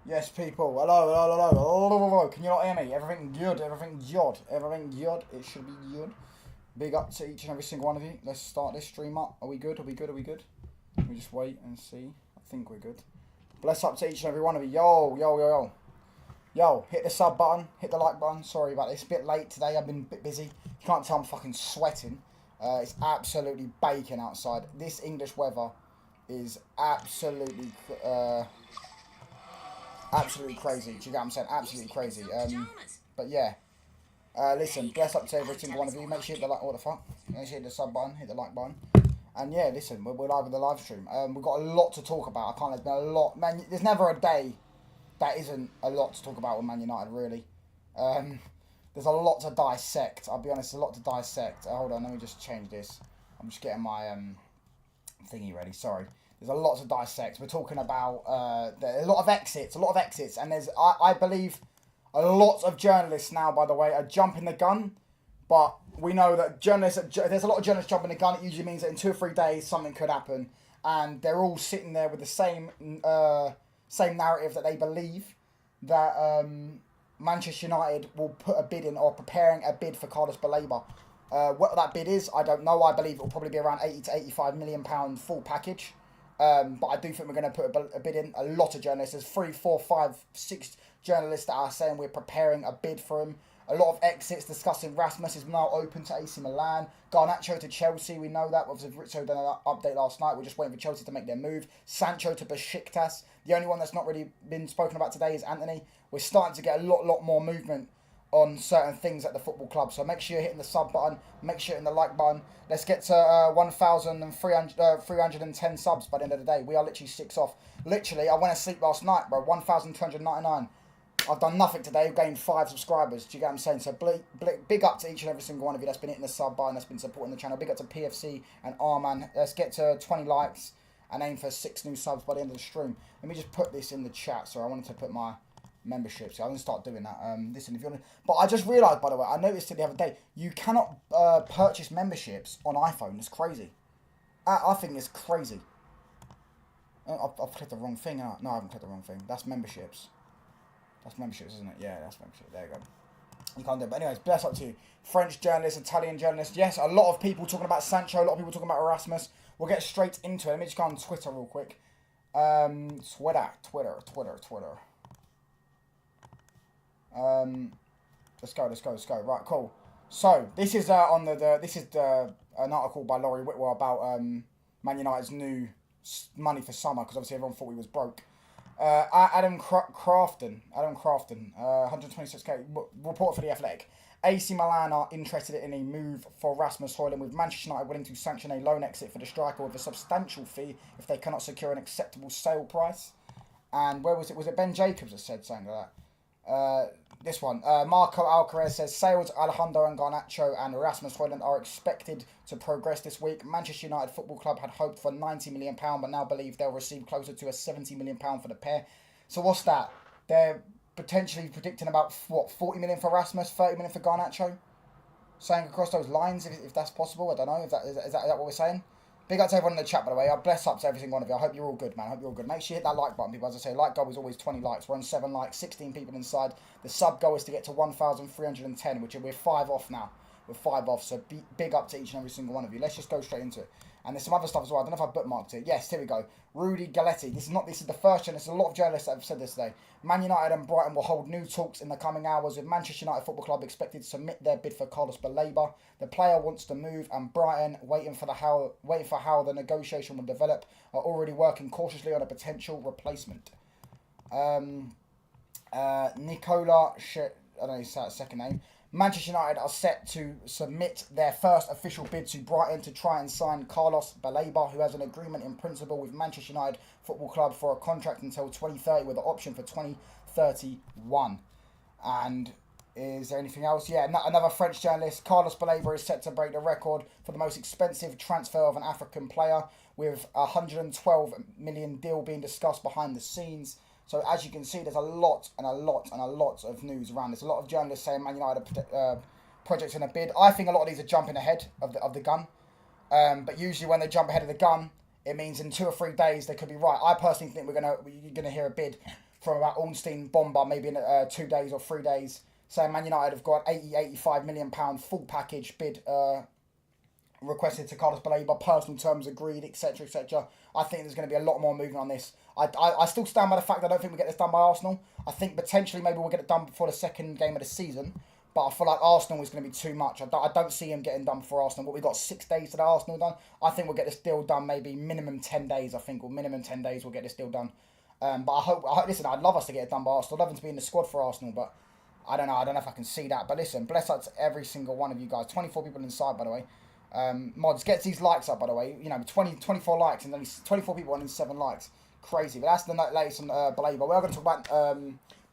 Yes, people. Hello, hello, hello, hello, hello. Can you not hear me? Everything good, everything good, everything good. It should be good. Big up to each and every single one of you. Let's start this stream up. Are we good? Are we good? Are we good? Let me just wait and see. I think we're good. Bless up to each and every one of you. Yo, yo, yo, yo. Yo, hit the sub button, hit the like button. Sorry about this. A bit late today. I've been a bit busy. You can't tell I'm fucking sweating. It's absolutely baking outside. This English weather is absolutely crazy. Do you get what I'm saying? Absolutely crazy. But yeah. Listen, bless up to every single one of you. Make sure you hit the like. What the fuck? Make sure you hit the sub button, hit the like button. And yeah, listen, we're live with the live stream. We've got a lot to talk about. There's been a lot. Man, there's never a day that isn't a lot to talk about with Man United, really. There's a lot to dissect. I'll be honest, there's a lot to dissect. Hold on, let me just change this. I'm just getting my thingy ready. Sorry. There's a lot to dissect. We're talking about a lot of exits, and I believe a lot of journalists now, by the way, are jumping the gun. But we know that there's a lot of journalists jumping the gun. It usually means that in 2 or 3 days something could happen, and they're all sitting there with the same narrative that they believe that Manchester United will put a bid in or preparing a bid for Carlos Baleba. What that bid is, I don't know. I believe it will probably be around 80 to 85 million pound full package. But I do think we're going to put a bid in. A lot of journalists. There's 3, 4, 5, 6 journalists that are saying we're preparing a bid for him. A lot of exits discussing Rasmus is now open to AC Milan. Garnacho to Chelsea, we know that. Obviously, Rizzo done an update last night. We're just waiting for Chelsea to make their move. Sancho to Besiktas. The only one that's not really been spoken about today is Anthony. We're starting to get a lot more movement on certain things at the football club. So make sure you're hitting the sub button. Make sure you're hitting the like button. Let's get to 1,310 subs by the end of the day. We are literally 6 off. Literally, I went to sleep last night, bro. 1,299. I've done nothing today. I've gained 5 subscribers. Do you get what I'm saying? So big up to each and every single one of you that's been hitting the sub button, that's been supporting the channel. Big up to PFC and Arman. Let's get to 20 likes and aim for 6 new subs by the end of the stream. Let me just put this in the chat. So I wanted to put my memberships. So I'm going to start doing that. Listen, if you want to... But I just realised, by the way, I noticed it the other day, you cannot purchase memberships on iPhone. It's crazy. I think it's crazy. I've clicked the wrong thing. No, I haven't clicked the wrong thing. That's memberships. That's memberships, isn't it? Yeah, that's membership. There you go. You can't do it. But anyways, bless up to you. French journalists, Italian journalists. Yes, a lot of people talking about Sancho. A lot of people talking about Erasmus. We'll get straight into it. Let me just go on Twitter real quick. Twitter. Let's go. Right, cool. So this is an article by Laurie Whitwell about Man United's new money for summer, because obviously everyone thought we was broke. Adam Crafton, 126k, report for The Athletic. AC Milan are interested in a move for Rasmus Højlund, with Manchester United willing to sanction a loan exit for the striker with a substantial fee if they cannot secure an acceptable sale price. And where was it? Was it Ben Jacobs that said something like that? This one. Marco Alcaraz says sales Alejandro and Garnacho and Rasmus Højlund are expected to progress this week. Manchester United Football Club had hoped for £90 million, but now believe they'll receive closer to a £70 million for the pair. So what's that? They're potentially predicting about, what, 40 million for Rasmus, 30 million for Garnacho? Saying across those lines, if that's possible. I don't know. Is that what we're saying? Big up to everyone in the chat, by the way. I bless up to every single one of you. I hope you're all good, man. I hope you're all good. Make sure you hit that like button, people. As I say, like goal is always 20 likes. We're on 7 likes, 16 people inside. The sub goal is to get to 1,310, which we're 5 off now. We're 5 off, so big up to each and every single one of you. Let's just go straight into it. And there's some other stuff as well. I don't know if I bookmarked it. Yes, here we go. Rudy Galletti. This is the first journalist. There's a lot of journalists that have said this today. Man United and Brighton will hold new talks in the coming hours, with Manchester United Football Club expected to submit their bid for Carlos Baleba. The player wants to move, and Brighton, waiting for how the negotiation will develop, are already working cautiously on a potential replacement. Nicola, I don't know his second name. Manchester United are set to submit their first official bid to Brighton to try and sign Carlos Baleba, who has an agreement in principle with Manchester United Football Club for a contract until 2030 with an option for 2031. And is there anything else? Yeah, another French journalist. Carlos Baleba is set to break the record for the most expensive transfer of an African player, with a 112 million deal being discussed behind the scenes. So as you can see, there's a lot of news around. There's a lot of journalists saying Man United are projects in a bid. I think a lot of these are jumping ahead of the gun. But usually when they jump ahead of the gun, it means in 2 or 3 days they could be right. I personally think you're gonna hear a bid from about Ornstein Bomber, maybe in 2 days or 3 days, saying Man United have got 85 million pound full package bid requested to Carlos Baleba, personal terms agreed, etc., etc. I think there's going to be a lot more movement on this. I still stand by the fact that I don't think we get this done by Arsenal. I think potentially maybe we'll get it done before the second game of the season, but I feel like Arsenal is going to be too much. I don't see him getting done before Arsenal. What, we got 6 days to the Arsenal done? I think we'll get this deal done maybe minimum 10 days, I think, or minimum 10 days we'll get this deal done. But I hope, listen, I'd love us to get it done by Arsenal. I'd love him to be in the squad for Arsenal, but I don't know if I can see that. But listen, bless up to every single one of you guys. 24 people inside, by the way. Mods, get these likes up, by the way. 24 likes and only 24 people and 7 likes. Crazy. But that's the latest on Baleba. We are going to talk about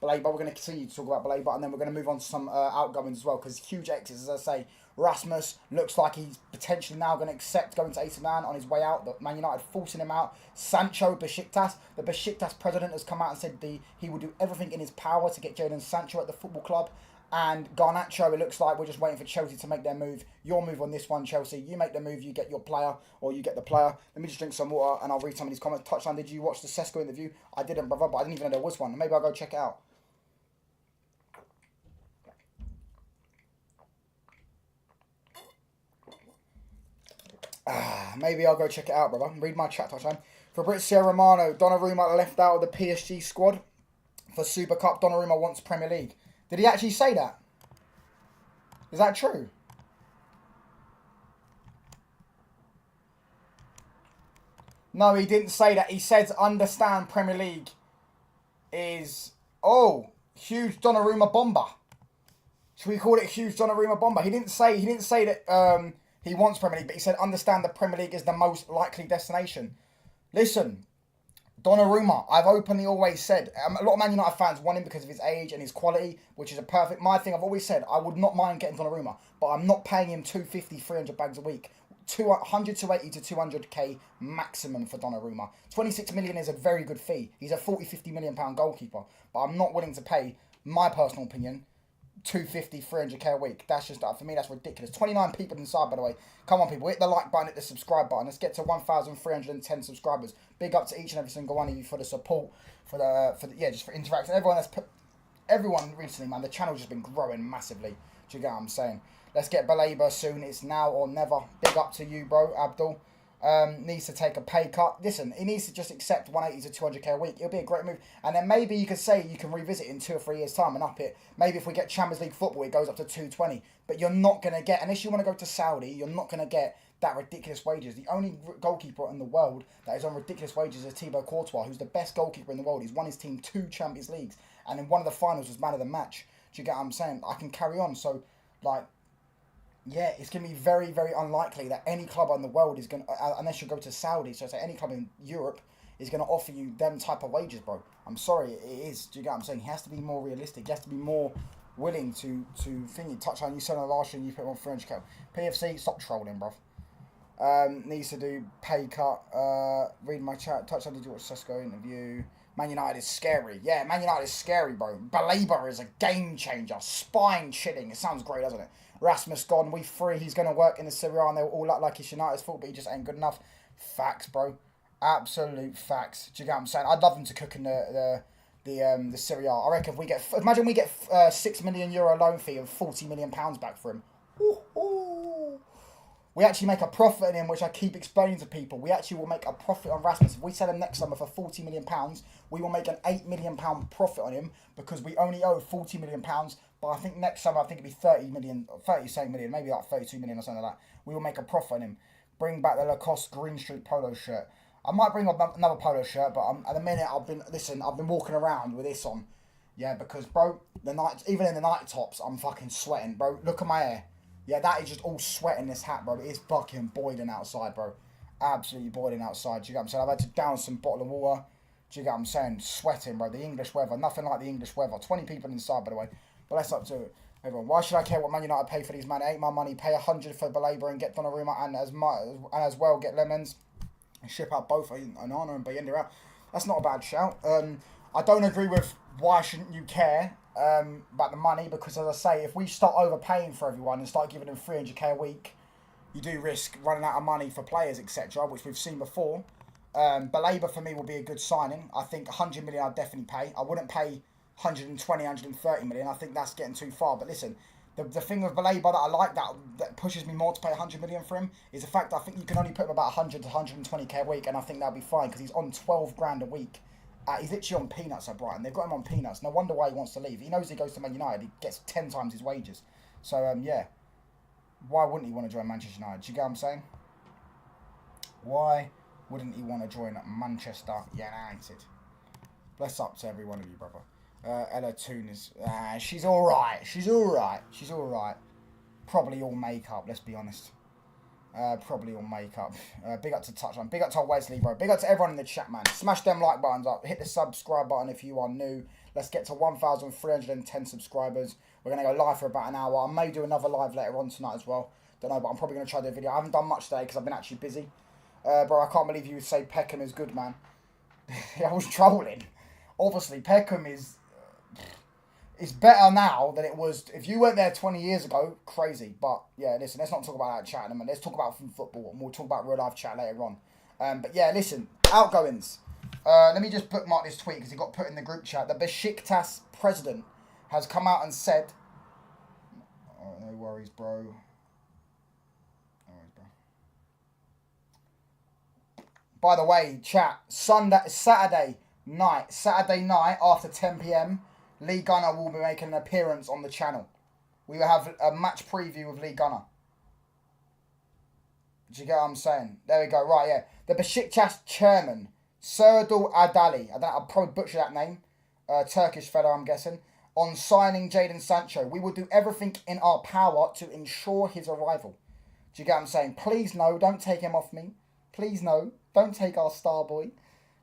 Baleba. We're going to continue to talk about Baleba, and then we're going to move on to some outgoings as well, because huge exits, as I say. Rasmus looks like he's potentially now going to accept going to AC Milan on his way out. But Man United forcing him out. Sancho, Besiktas. The Besiktas president has come out and said he will do everything in his power to get Jadon Sancho at the football club. And Garnacho, it looks like we're just waiting for Chelsea to make their move. Your move on this one, Chelsea. You make the move, you get your player, or you get the player. Let me just drink some water, and I'll read some of these comments. Touchline, did you watch the Sesko interview? I didn't, brother, but I didn't even know there was one. Maybe I'll go check it out. Maybe I'll go check it out, brother. Read my chat, touchline. Fabrizio Romano, Donnarumma left out of the PSG squad for Super Cup. Donnarumma wants Premier League. Did he actually say that? Is that true? No, he didn't say that. He said understand Premier League is... Oh, huge Donnarumma bomber. Should we call it huge Donnarumma bomber? He didn't say that he wants Premier League, but he said understand the Premier League is the most likely destination. Listen, Donnarumma, I've openly always said, a lot of Man United fans want him because of his age and his quality, which is my thing. I've always said, I would not mind getting Donnarumma, but I'm not paying him 250, 300 bags a week. 180 to 200k maximum for Donnarumma. 26 million is a very good fee. He's a 40, 50 million pound goalkeeper, but I'm not willing to pay, my personal opinion, 250, 300k a week. That's just, for me, that's ridiculous. 29 people inside, by the way. Come on, people, hit the like button, hit the subscribe button. Let's get to 1,310 subscribers. Big up to each and every single one of you for the support, just for interaction. Everyone recently, man, the channel's just been growing massively. Do you get what I'm saying? Let's get Baleba soon. It's now or never. Big up to you, bro, Abdul. Needs to take a pay cut. Listen, he needs to just accept 180 to 200k a week. It'll be a great move. And then maybe you could say you can revisit in 2 or 3 years' time and up it. Maybe if we get Champions League football, it goes up to 220. But you're not going to get, unless you want to go to Saudi, you're not going to get that ridiculous wages. The only goalkeeper in the world that is on ridiculous wages is Thibaut Courtois, who's the best goalkeeper in the world. He's won his team 2 Champions Leagues. And in one of the finals was man of the match. Do you get what I'm saying? I can carry on. So, yeah, it's going to be very, very unlikely that any club in the world is going to, unless you go to Saudi, so say any club in Europe is going to offer you them type of wages, bro. I'm sorry, it is. Do you get what I'm saying? He has to be more realistic. He has to be more willing to think. Touch on you said on the last year you put on 300k. PFC, stop trolling, bro. Needs to do pay cut. Read my chat. Touch on, did you watch Sesko interview? Man United is scary. Yeah, Man United is scary, bro. Baleba is a game changer. Spine chilling. It sounds great, doesn't it? Rasmus gone. We free. He's going to work in the Serie A and they'll all act like it's United's fault, but he just ain't good enough. Facts, bro. Absolute facts. Do you get what I'm saying? I'd love him to cook in the Serie A. I reckon if we get... Imagine we get €6 million loan fee and £40 million back for him. Ooh. We actually make a profit in him, which I keep explaining to people. We actually will make a profit on Rasmus. If we sell him next summer for £40 million, we will make an £8 million profit on him because we only owe £40 million. But I think next summer, I think it'll be 30 million, maybe like 32 million or something like that. We will make a profit on him. Bring back the Lacoste Green Street polo shirt. I might bring up another polo shirt, but at the minute, I've been walking around with this on. Yeah, because, bro, even in the night tops, I'm fucking sweating, bro. Look at my hair. Yeah, that is just all sweat in this hat, bro. It is fucking boiling outside, bro. Absolutely boiling outside. Do you get what I'm saying? I've had to down some bottle of water. Do you get what I'm saying? Sweating, bro. The English weather. Nothing like the English weather. 20 people inside, by the way. But that's up to it. Everyone, why should I care what Man United pay for these men? It ain't my money. Pay 100 for Baleba and get Donnarumma and as well get Lemons and ship out both Onana and Bayenda out. That's not a bad shout. I don't agree with why shouldn't you care about the money, because as I say, if we start overpaying for everyone and start giving them 300k a week, you do risk running out of money for players, etc., which we've seen before. Baleba for me will be a good signing. I think 100 million I'd definitely pay. I wouldn't pay 120, 130 million. I think that's getting too far. But listen, the thing with Baleba that I like that pushes me more to pay 100 million for him is the fact that I think you can only put him about 100 to 120k a week, and I think that'll be fine because he's on 12 grand a week. He's literally on peanuts at Brighton. They've got him on peanuts. No wonder why he wants to leave. He knows he goes to Man United, he gets 10 times his wages. So yeah, why wouldn't he want to join Manchester United? Do you get what I'm saying? Why wouldn't he want to join Manchester United? Bless up to every one of you, brother. Ella Toon is... she's alright. She's alright. She's alright. Probably all makeup, let's be honest. Probably all makeup. Big up to Touchline. Big up to Wesley, bro. Big up to everyone in the chat, man. Smash them like buttons up. Hit the subscribe button if you are new. Let's get to 1,310 subscribers. We're going to go live for about an hour. I may do another live later on tonight as well. Don't know, but I'm probably going to try to do a video. I haven't done much today because I've been actually busy. Bro, I can't believe you would say Peckham is good, man. I was trolling. Obviously, Peckham is better now than it was. If you weren't there 20 years ago, crazy. But yeah, listen, let's not talk about that chat in a minute. Let's talk about football, and we'll talk about real life chat later on. But yeah, listen, outgoings. Let me just bookmark this tweet because it got put in the group chat. The Besiktas president has come out and said, oh, no worries, bro. By the way, chat, Saturday night after 10 p.m, Lee Gunner will be making an appearance on the channel. We will have a match preview of Lee Gunner. Do you get what I'm saying? There we go. Right, yeah. The Besiktas chairman, Serdal Adali, I'll probably butcher that name, Turkish fella, I'm guessing, on signing Jadon Sancho. We will do everything in our power to ensure his arrival. Do you get what I'm saying? Please no, don't take him off me. Please no, don't take our star boy.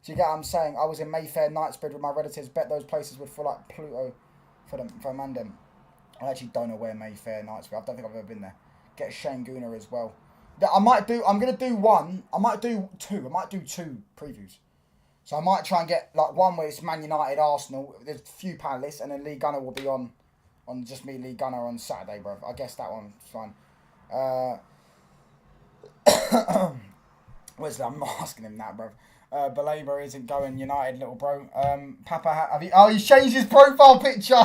Do you get what I'm saying? I was in Mayfair Knightsbridge with my relatives. Bet those places would feel like Pluto for Mandem. I actually don't know where Mayfair Knightsbridge. I don't think I've ever been there. Get Shane Gooner as well. I'm going to do one. I might do two. I might do two previews. So I might try and get like one where it's Man United, Arsenal. There's a few panellists, and then Lee Gunner will be on just me, Lee Gunner on Saturday, bro. I guess that one's fine. Wesley, I'm not asking him that, bro. Baleba isn't going United, little bro. Papa, have you... Oh, he's changed his profile picture.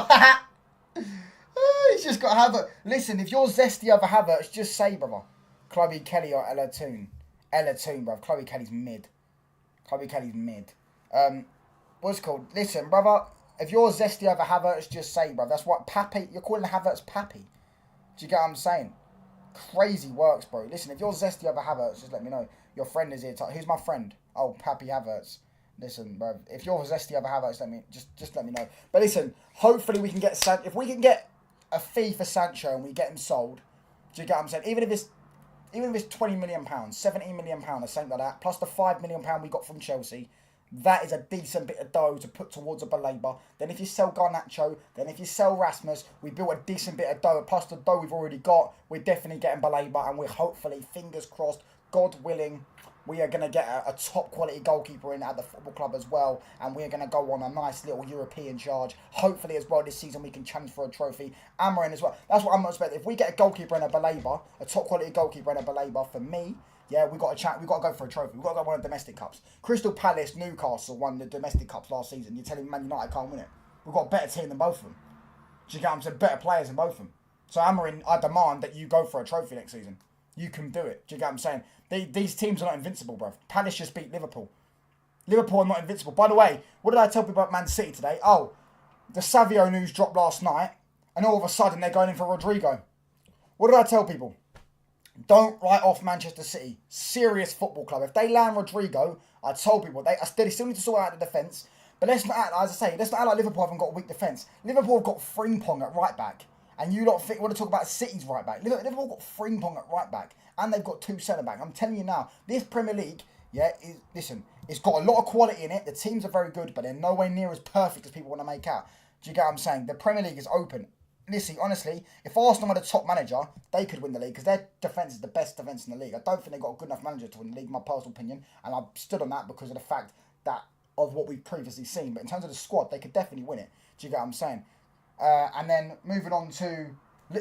He's just got Havertz. Listen, if you're zesty over Havertz, just say, brother. Chloe Kelly or Ella Toon. Ella Toon, bro. Chloe Kelly's mid. Chloe Kelly's mid. What's it called? Listen, brother. If you're zesty over Havertz, just say, bro. That's what Pappy... You're calling Havertz Pappy. Do you get what I'm saying? Crazy works, bro. Listen, if you're zesty over Havertz, just let me know. Your friend is here. Who's my friend? Oh, Pappy Havertz. Listen, bro. If you're zesty over Havertz, just let me know. But listen, hopefully we can get if we can get a fee for Sancho and we get him sold. Do you get what I'm saying? Even if it's 20 million pounds, 17 million pounds, or something like that, plus the 5 million pound we got from Chelsea, that is a decent bit of dough to put towards a Baleba. Then if you sell Garnacho, then if you sell Rasmus, we built a decent bit of dough. Plus the dough we've already got, we're definitely getting Baleba, and we're hopefully, fingers crossed, God willing, we are going to get a top quality goalkeeper in at the football club as well, and we're going to go on a nice little European charge. Hopefully as well this season we can challenge for a trophy. Amarin as well. That's what I'm expecting. If we get a goalkeeper in a Baleba, a top quality goalkeeper in a Baleba, for me, yeah, we got to go for a trophy. We got to go win the domestic cups. Crystal Palace, Newcastle won the domestic cups last season. You're telling me Man United can't win it? We've got a better team than both of them. Do you get what I'm saying? Better players than both of them. So Amarin, I demand that you go for a trophy next season. You can do it. Do you get what I'm saying? These teams are not invincible, bruv. Palace just beat Liverpool. Liverpool are not invincible. By the way, what did I tell people about Man City today? Oh, the Savio news dropped last night, and all of a sudden they're going in for Rodrigo. What did I tell people? Don't write off Manchester City. Serious football club. If they land Rodrigo, I told people, they still need to sort out the defence. But let's not act, as I say, let's not act like Liverpool haven't got a weak defence. Liverpool have got Frimpong at right back. And you lot want to talk about City's right back. Liverpool got Frimpong at right back. And they've got two centre back. I'm telling you now, this Premier League, yeah, listen, it's got a lot of quality in it. The teams are very good, but they're nowhere near as perfect as people want to make out. Do you get what I'm saying? The Premier League is open. Listen, honestly, if Arsenal were the top manager, they could win the league because their defence is the best defence in the league. I don't think they've got a good enough manager to win the league, in my personal opinion. And I've stood on that because of the fact that of what we've previously seen. But in terms of the squad, they could definitely win it. Do you get what I'm saying? And then moving on to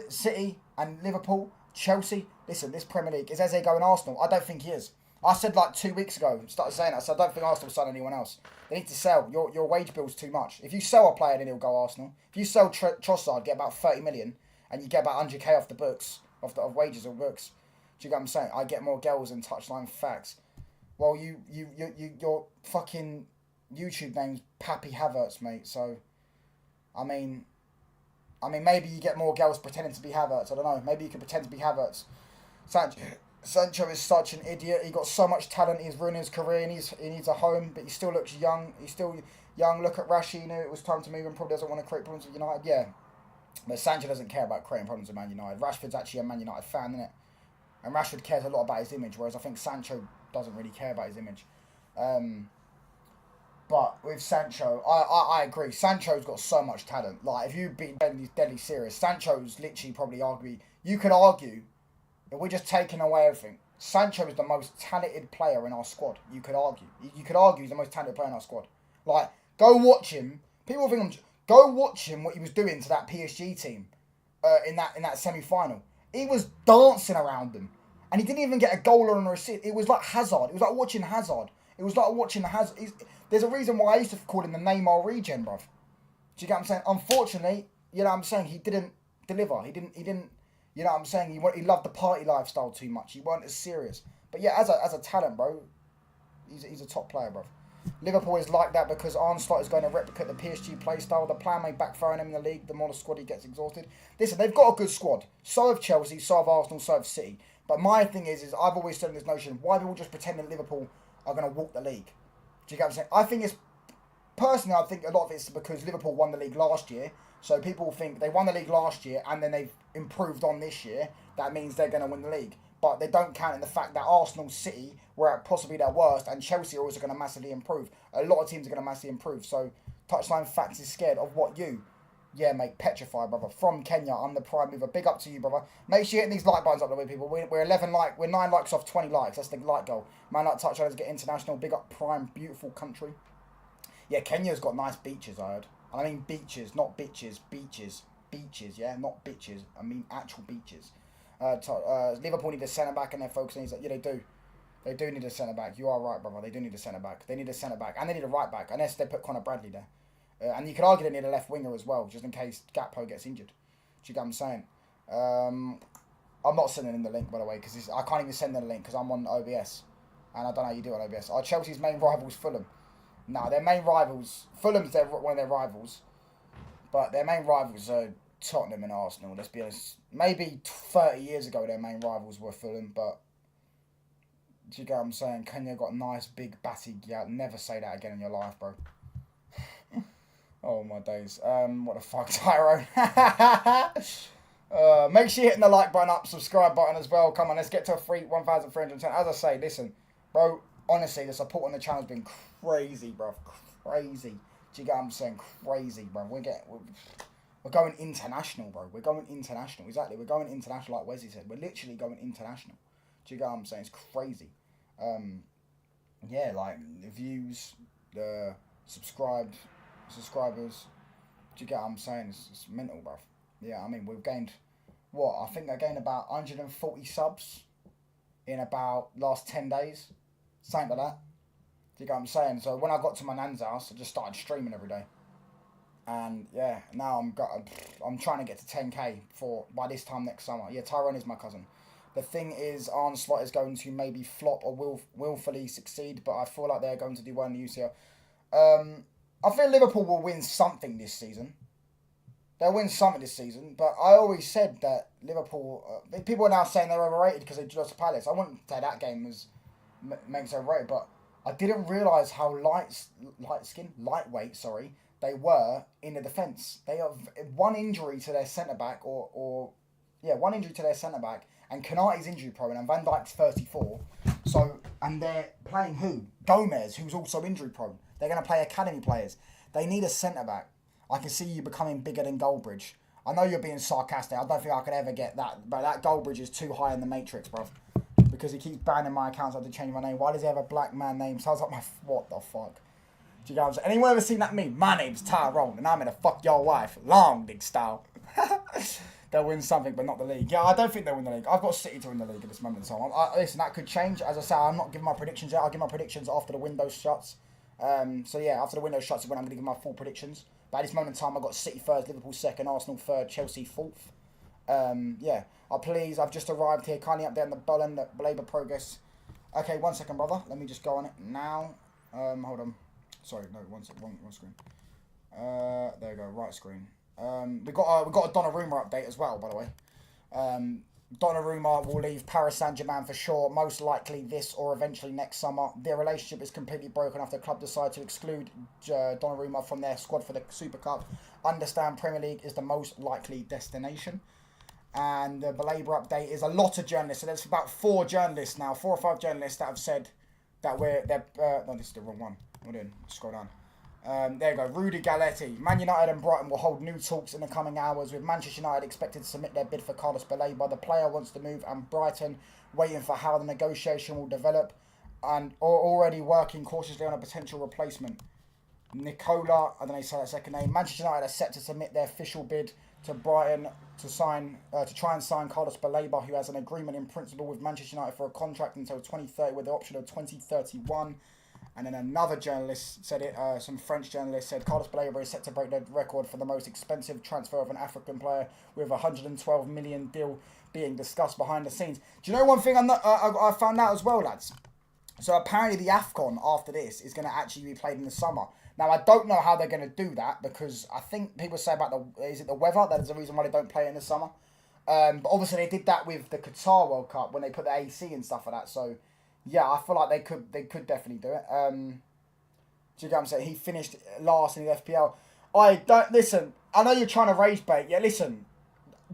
City and Liverpool, Chelsea. Listen, this Premier League, is Eze going Arsenal? I don't think he is. I said like 2 weeks ago, started saying that. I said, I don't think Arsenal will sign anyone else. They need to sell. Your wage bill's too much. If you sell a player, then he'll go Arsenal. If you sell Trossard, get about 30 million, and you get about 100k off the books, of wages or books. Do you get what I'm saying? I get more girls than touchline facts. Well, your fucking YouTube name's Pappy Havertz, mate. So, I mean, maybe you get more girls pretending to be Havertz. I don't know. Maybe you can pretend to be Havertz. Sancho is such an idiot. He got so much talent. He's ruining his career. And he needs a home, but he still looks young. He's still young. Look at Rashi. He knew it was time to move and probably doesn't want to create problems with United. Yeah, but Sancho doesn't care about creating problems with Man United. Rashford's actually a Man United fan, isn't it? And Rashford cares a lot about his image, whereas I think Sancho doesn't really care about his image. But with Sancho, I agree. Sancho's got so much talent. Like, if you've been deadly serious, Sancho's literally probably you could argue, if we're just taking away everything, Sancho is the most talented player in our squad. You could argue. You could argue he's the most talented player in our squad. Like, go watch him. People think go watch him, what he was doing to that PSG team in that semi-final. He was dancing around them. And he didn't even get a goal or an assist. It was like Hazard. It was like watching Hazard. It was like watching Hazard. There's a reason why I used to call him the Neymar regen, bruv. Do you get what I'm saying? Unfortunately, you know what I'm saying, he didn't deliver. He didn't, you know what I'm saying? He loved the party lifestyle too much. He weren't as serious. But yeah, as a talent, bro, he's a top player, bruv. Liverpool is like that because Arne Slot is going to replicate the PSG play style. The plan may backfire on him in the league. The more the squad he gets exhausted. Listen, they've got a good squad. So have Chelsea, so have Arsenal, so have City. But my thing is I've always said this notion, why people just pretend that Liverpool are going to walk the league? Do you get what I'm saying? I think personally, I think a lot of it's because Liverpool won the league last year. So people think they won the league last year and then they've improved on this year. That means they're going to win the league. But they don't count in the fact that Arsenal, City were at possibly their worst and Chelsea are also going to massively improve. A lot of teams are going to massively improve. So Touchline Facts is scared of what you? Yeah, mate, petrified, brother. From Kenya, I'm the prime mover. Big up to you, brother. Make sure you hit these like buttons up the way, people. We're 9 likes off 20 likes. That's the like goal. Man, like Touchline, get international. Big up, prime, beautiful country. Yeah, Kenya's got nice beaches, I heard. I mean beaches, not bitches. Beaches. Beaches, yeah? Not bitches. I mean actual beaches. Liverpool need a centre-back and they're focusing. Yeah, they do. They do need a centre-back. You are right, brother. They do need a centre-back. They need a centre-back. And they need a right-back. Unless they put Conor Bradley there. And you could argue they need a left winger as well, just in case Gakpo gets injured. Do you get what I'm saying? I'm not sending in the link, by the way, because I can't even send in the link because I'm on OBS. And I don't know how you do it on OBS. Are Chelsea's main rivals Fulham? No, their main rivals... Fulham's one of their rivals. But their main rivals are Tottenham and Arsenal, let's be honest. Maybe 30 years ago their main rivals were Fulham, but... Do you get what I'm saying? Kenya got a nice, big, batty... Yeah, never say that again in your life, bro. Oh my days. What the fuck, Tyrone? Make sure you're hitting the like button up, subscribe button as well. Come on, let's get to a free 1,310. As I say, listen, bro, honestly, the support on the channel's been crazy, bro. Crazy. Do you get what I'm saying? Crazy, bro. We're going international, bro. We're going international. Exactly. We're going international, like Wesley said. We're literally going international. Do you get what I'm saying? It's crazy. Yeah, like, the views, the subscribers. Do you get what I'm saying? It's mental, bruv. Yeah, I mean, we've gained, what? I think I gained about 140 subs in about last 10 days. Something like that. Do you get what I'm saying? So when I got to my nan's house, I just started streaming every day. And yeah, now I'm trying to get to 10k by this time next summer. Yeah, Tyrone is my cousin. The thing is, Arne Slot is going to maybe flop or willfully succeed, but I feel like they're going to do well in the UCL. I think Liverpool will win something this season. They'll win something this season, but I always said that Liverpool... people are now saying they're overrated because they lost to Palace. I wouldn't say that game makes them overrated, but I didn't realise how lightweight, they were in the defence. They have one injury to their centre-back, one injury to their centre-back, and Konate's injury prone, and Van Dijk's 34. So, and they're playing who? Gomez, who's also injury prone. They're going to play academy players. They need a centre-back. I can see you becoming bigger than Goldbridge. I know you're being sarcastic. I don't think I could ever get that. But that Goldbridge is too high in the matrix, bruv. Because he keeps banning my accounts. I had to change my name. Why does he have a black man name? Sounds like what the fuck? Do you guys... Anyone ever seen that meme? My name's Tyrone and I'm gonna fuck your wife. Long dick style. they'll win something, but not the league. Yeah, I don't think they'll win the league. I've got City to win the league at this moment in time. Listen, that could change. As I say, I'm not giving my predictions yet. I'll give my predictions after the window shuts. So yeah, after the window shuts is when I'm going to give my full predictions. But at this moment in time, I've got City first, Liverpool second, Arsenal third, Chelsea fourth. Yeah, I've just arrived here. Kindly update on the Baleba progress. Okay, 1 second, brother. Let me just go on it now. Hold on. Sorry, no, one screen. There we go, right screen. We got a Donnarumma update as well, by the way. Donnarumma will leave Paris Saint-Germain for sure, most likely this or eventually next summer. Their relationship is completely broken after the club decided to exclude Donnarumma from their squad for the Super Cup. Understand Premier League is the most likely destination. And the Baleba update is a lot of journalists. So there's about 4 journalists now, 4 or 5 journalists that have said that no, this is the wrong one. What are we doing? Scroll down. There you go. Rudy Galletti. Man United and Brighton will hold new talks in the coming hours, with Manchester United expected to submit their bid for Carlos Baleba. The player wants to move, and Brighton waiting for how the negotiation will develop, and already working cautiously on a potential replacement. Nicola, I don't know how to say that second name. Manchester United are set to submit their official bid to Brighton to try and sign Carlos Baleba, who has an agreement in principle with Manchester United for a contract until 2030 with the option of 2031. And then another journalist said it, some French journalist said Carlos Baleba is set to break the record for the most expensive transfer of an African player, with a 112 million deal being discussed behind the scenes. Do you know one thing I found out as well, lads? So apparently the AFCON after this is going to actually be played in the summer. Now, I don't know how they're going to do that, because I think people say about is it the weather? That is the reason why they don't play it in the summer. But obviously they did that with the Qatar World Cup when they put the AC and stuff like that. So yeah, I feel like they could definitely do it. Do you get what I'm saying? He finished last in the FPL. Listen, I know you're trying to rage bait. Yeah, listen,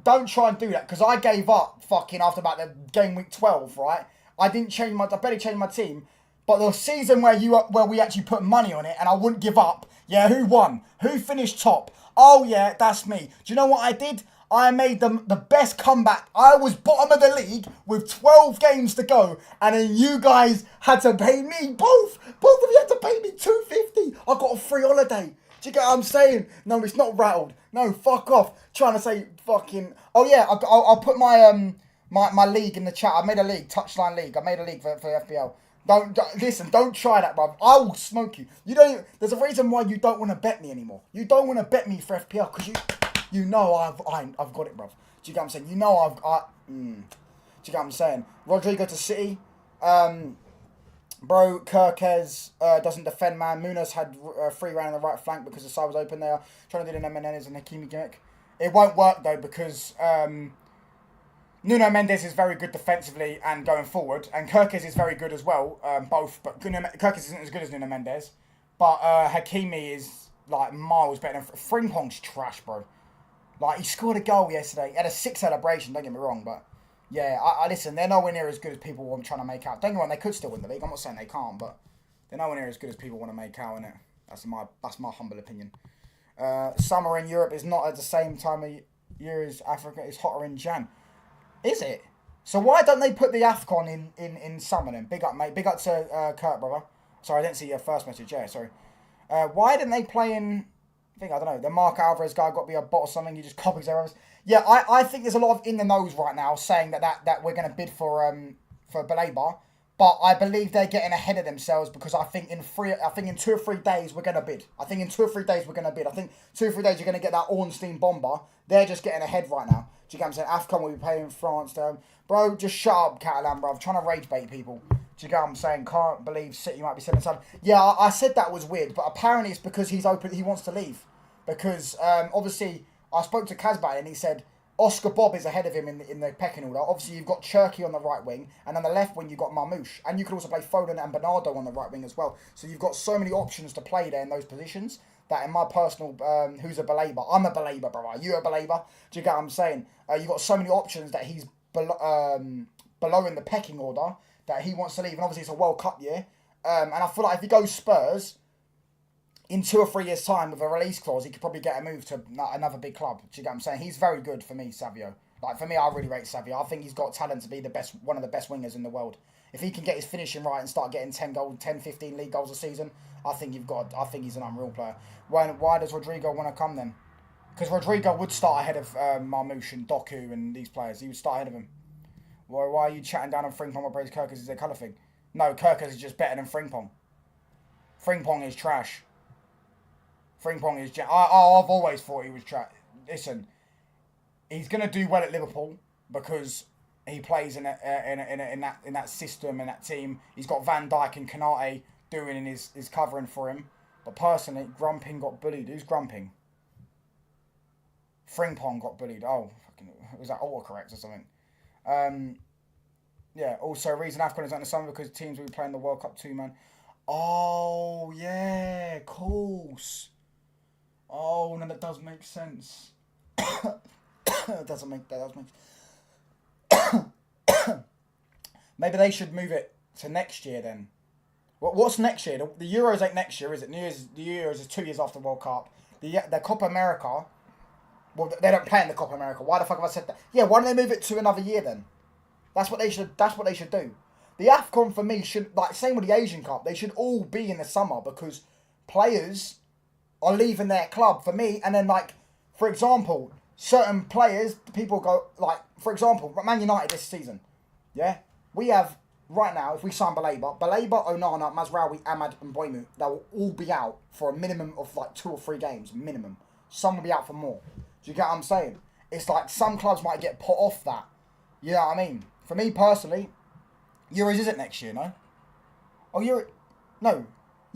don't try and do that, because I gave up fucking after about the game week 12, right? I barely changed my team. But the season where we actually put money on it and I wouldn't give up, yeah, who won? Who finished top? Oh yeah, that's me. Do you know what I did? I made the best comeback. I was bottom of the league with 12 games to go, and then you guys had to pay me both. Both of you had to pay me $250. I got a free holiday. Do you get what I'm saying? No, it's not rattled. No, fuck off. Trying to say fucking. Oh yeah, I'll put my my league in the chat. I made a league, Touchline League. I made a league for FPL. Don't try that, bruv. I will smoke you. There's a reason why you don't want to bet me anymore. You don't want to bet me for FPL because you know I've got it, bruv. Do you get what I'm saying? You know do you get what I'm saying? Rodrigo to City. Bro, Kirkez doesn't defend, man. Munoz had free round on the right flank because the side was open there. Trying to do the Menendez and Hakimi gimmick. It won't work though, because Nuno Mendes is very good defensively and going forward, and Kirkez is very good as well, both. But Kirkez isn't as good as Nuno Mendes, but Hakimi is like miles better than Frimpong's trash, bro. Like, he scored a goal yesterday. He had a 6 celebration, don't get me wrong, but yeah, I listen, they're nowhere near as good as people want trying to make out. Don't get me wrong, they could still win the league. I'm not saying they can't, but they're nowhere near as good as people want to make out, innit? That's my humble opinion. Summer in Europe is not at the same time of year as Africa. It's hotter in Jan. Is it? So why don't they put the AFCON in summer then? Big up, mate. Big up to Kurt, brother. Sorry, I didn't see your first message. Yeah, sorry. Why didn't they play in... I don't know. The Mark Alvarez guy got to be a bot or something. He just copies errors. Yeah, I think there's a lot of in the nose right now saying that we're going to bid for Baleba. But I believe they're getting ahead of themselves, because I think in 2 or 3 days we're going to bid. I think 2 or 3 days you're going to get that Ornstein bomber. They're just getting ahead right now. Do you get what I'm saying? AFCON will be playing France down. Bro, just shut up, Catalan, bro. I'm trying to rage bait people. Do you get what I'm saying? Can't believe City might be 7-7. Yeah, I said that was weird, but apparently it's because he's open. He wants to leave. Because, obviously, I spoke to Kazbay and he said Oscar Bob is ahead of him in the pecking order. Obviously, you've got Cherky on the right wing, and on the left wing, you've got Marmouche. And you could also play Foden and Bernardo on the right wing as well. So you've got so many options to play there in those positions that, in my personal, who's a Baleba? I'm a Baleba, brother. Are you a Baleba? Do you get what I'm saying? You've got so many options that he's below in the pecking order that he wants to leave. And obviously, it's a World Cup year. And I feel like if he goes Spurs, in 2 or 3 years' time, with a release clause, he could probably get a move to another big club. Do you get what I'm saying? He's very good for me, Savio. Like, for me, I really rate Savio. I think he's got talent to be one of the best wingers in the world. If he can get his finishing right and start getting 10, 15 league goals a season, I think he's an unreal player. Why does Rodrigo want to come then? Because Rodrigo would start ahead of Marmoush and Doku and these players. He would start ahead of him. Why are you chatting down on Frimpong or praise Kirkers? Is a colour thing? No, Kirkers is just better than Frimpong. Frimpong is trash. Frimpong is... I've always thought he was trash. Listen, he's going to do well at Liverpool because he plays in that system and that team. He's got Van Dijk and Kanate doing his covering for him. But personally, Grumping got bullied. Who's Grumping? Frimpong got bullied. Oh, fucking, was that autocorrect or something? Yeah, also, reason AFCON is on the summer because teams will be playing the World Cup too, man. Oh, yeah, of course. Oh, no, that does make sense. That does make Maybe they should move it to next year then. What's next year? The Euros ain't next year, is it? The Euros is 2 years after the World Cup. The Copa America... Well, they don't play in the Copa America. Why the fuck have I said that? Yeah, why don't they move it to another year then? That's what they should do. The AFCON for me should, like, same with the Asian Cup, they should all be in the summer because players are leaving their club for me. And then, like, for example, certain players, people go, like, for example, Man United this season. Yeah? We have, right now, if we sign Baleba, Onana, Mazraoui, Ahmad and Boimu, they will all be out for a minimum of, like, 2 or 3 games, minimum. Some will be out for more. Do you get what I'm saying? It's like some clubs might get put off that. You know what I mean? For me personally, Euros isn't next year, no? Oh, no.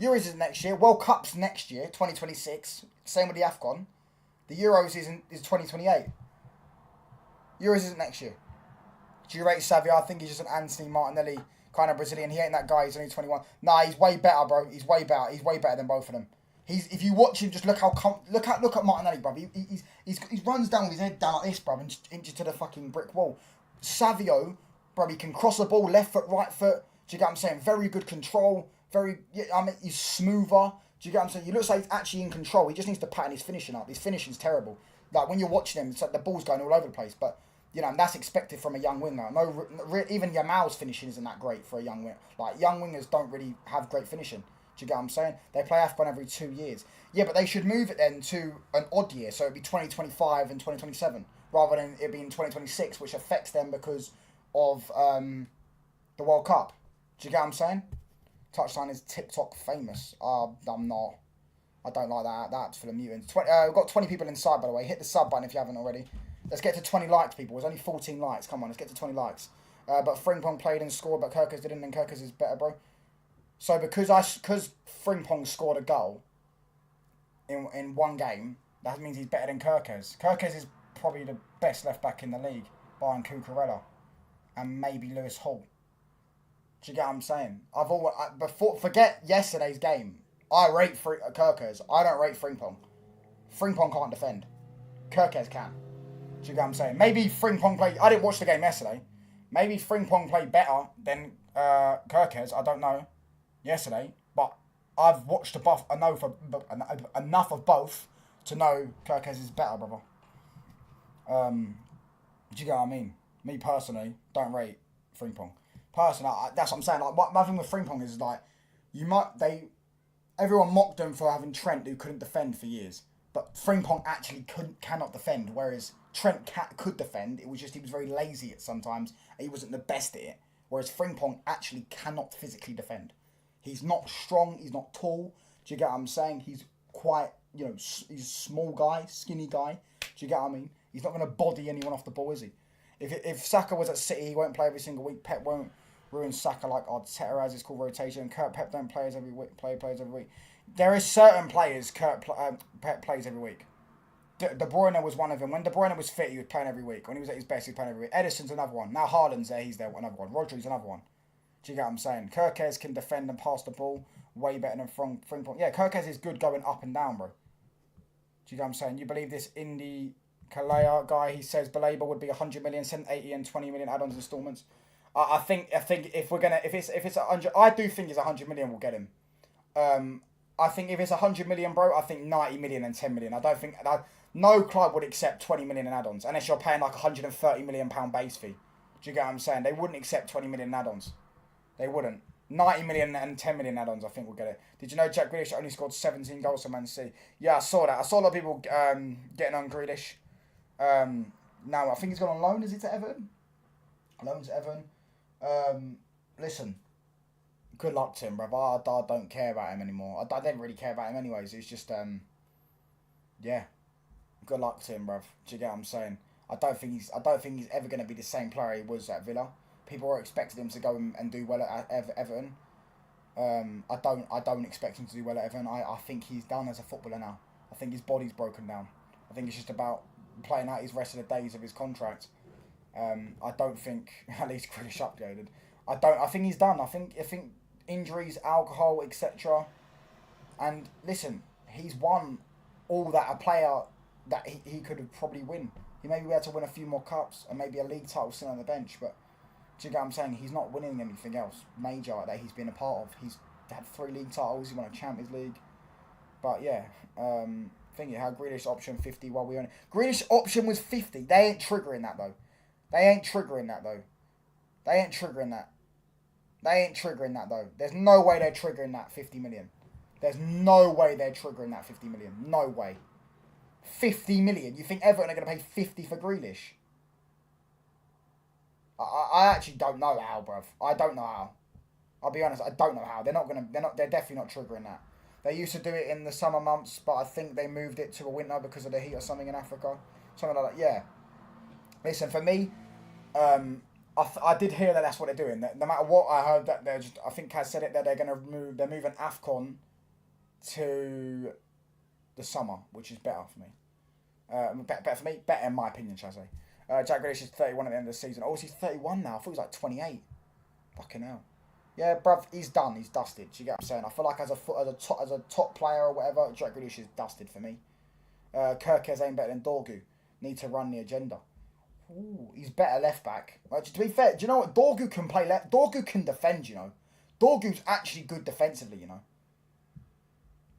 Euros isn't next year. World Cup's next year, 2026. Same with the AFCON. The Euros is 2028. Euros isn't next year. Do you rate Savio? I think he's just an Anthony Martinelli kind of Brazilian. He ain't that guy. He's only 21. Nah, he's way better, bro. He's way better. He's way better than both of them. If you watch him, just look at Martinelli, bro. He runs down with his head down like this, bro, and just inches to the fucking brick wall. Savio, bro, he can cross the ball, left foot, right foot. Do you get what I'm saying? Very good control. He's smoother. Do you get what I'm saying? He looks like he's actually in control. He just needs to pattern his finishing up. His finishing's terrible. Like when you're watching him, it's like the ball's going all over the place. But you know, and that's expected from a young winger. Even Yamal's finishing isn't that great for a young winger. Like young wingers don't really have great finishing. Do you get what I'm saying? They play AFCON every 2 years. Yeah, but they should move it then to an odd year. So it'd be 2025 and 2027 rather than it being 2026, which affects them because of the World Cup. Do you get what I'm saying? Touchline is TikTok famous. I'm not. I don't like that. That's full of mutants. We've got 20 people inside, by the way. Hit the sub button if you haven't already. Let's get to 20 likes, people. There's only 14 likes. Come on, let's get to 20 likes. But Frimpong played and scored, but Kirkers didn't, and Kirkers is better, bro. So because Frimpong scored a goal in one game, that means he's better than Kirkers. Kirkers is probably the best left back in the league, behind Cucurella and maybe Lewis Hall. Do you get what I'm saying? Forget yesterday's game. I rate Kirkers. I don't rate Frimpong. Frimpong can't defend. Kirkers can. Do you get what I'm saying? Maybe Frimpong played... I didn't watch the game yesterday. Maybe Frimpong played better than Kirkers. I don't know. Yesterday, but I've watched enough of both to know Kirkes is better, brother. Do you get what I mean? Me personally, don't rate Frimpong. Personally, that's what I'm saying. Like, my thing with Frimpong is like, everyone mocked him for having Trent who couldn't defend for years, but Frimpong actually cannot defend, whereas Trent could defend. It was just he was very lazy at sometimes, and he wasn't the best at it. Whereas Frimpong actually cannot physically defend. He's not strong. He's not tall. Do you get what I'm saying? He's quite, he's a small guy, skinny guy. Do you get what I mean? He's not going to body anyone off the ball, is he? If Saka was at City, he won't play every single week. Pep won't ruin Saka like Arteta has. It's called rotation. Pep don't play every week. Plays every week. There is certain players Pep plays every week. De Bruyne was one of them. When De Bruyne was fit, he was playing every week. When he was at his best, he was playing every week. Edison's another one. Now Haaland's there, he's there, another one. Rodri's another one. Do you get what I'm saying? Kirkes can defend and pass the ball way better than Frimpong. Yeah, Kirkes is good going up and down, bro. Do you get what I'm saying? You believe this Indy Kalea guy? He says Baleba would be 100 million, send 80 and 20 million add-ons installments. I think if it's 100, I do think it's 100 million we'll get him. I think if it's 100 million, bro, I think 90 million and 10 million. I don't think no club would accept 20 million in add-ons unless you're paying like £130 million base fee. Do you get what I'm saying? They wouldn't accept 20 million in add-ons. They wouldn't. 90 million and 10 million add-ons, I think we'll get it. Did you know Jack Grealish only scored 17 goals for Man City? Yeah, I saw that. I saw a lot of people getting on Grealish. Now, I think he's gone on loan, is it, to Everton? Loan to Everton. Listen, good luck to him, bruv. I don't care about him anymore. I didn't really care about him anyways. It's just, yeah. Good luck to him, bruv. Do you get what I'm saying? I don't think he's ever going to be the same player he was at Villa. People were expecting him to go and do well at Everton. I don't expect him to do well at Everton. I think he's done as a footballer now. I think his body's broken down. I think it's just about playing out his rest of the days of his contract. I don't think, at least Grealish upgraded. I think he's done. I think injuries, alcohol, etc. And listen, he's won all that a player that he could have probably win. He maybe had to win a few more cups and maybe a league title sitting on the bench, but do you get what I'm saying? He's not winning anything else major that he's been a part of. He's had 3 league titles. He won a Champions League. But yeah, thinking how Grealish option 50 while we on it. Grealish option was 50. They ain't triggering that though. They ain't triggering that though. There's no way they're triggering that 50 million. There's no way they're triggering that 50 million. No way. 50 million? You think Everton are going to pay 50 for Grealish? I actually don't know how, bruv. I don't know how. I'll be honest, I don't know how. They're definitely not triggering that. They used to do it in the summer months, but I think they moved it to a winter because of the heat or something in Africa. Something like that, yeah. Listen, for me, I did hear that that's what they're doing. That no matter what, I heard that I think Kaz said it, that they're moving AFCON to the summer, which is better for me. Better for me, better in my opinion, shall I say. Jack Grealish is 31 at the end of the season. Oh, he's 31 now. I thought he was like 28. Fucking hell. Yeah, bruv, he's done. He's dusted. Do you get what I'm saying? I feel like as a top player or whatever, Jack Grealish is dusted for me. Kirkes ain't better than Dorgu. Need to run the agenda. Ooh, he's better left back. Like, to be fair, do you know what? Dorgu can play left. Dorgu can defend, you know. Dorgu's actually good defensively, you know.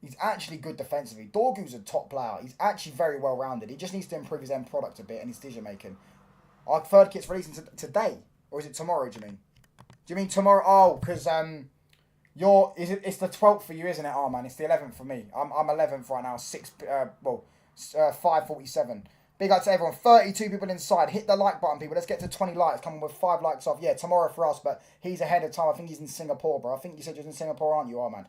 He's actually good defensively. Dorgu's a top player. He's actually very well rounded. He just needs to improve his end product a bit and his decision making. Our third kit's releasing today, or is it tomorrow? Do you mean tomorrow? Oh, because it's the 12th for you, isn't it? Oh man, it's the 11th for me. I'm 11th right now. 5:47. Big up to everyone. 32 people inside. Hit the like button, people. Let's get to 20 likes. Coming with 5 likes off. Yeah, tomorrow for us, but he's ahead of time. I think he's in Singapore, bro. I think you said you're in Singapore, aren't you? Oh man.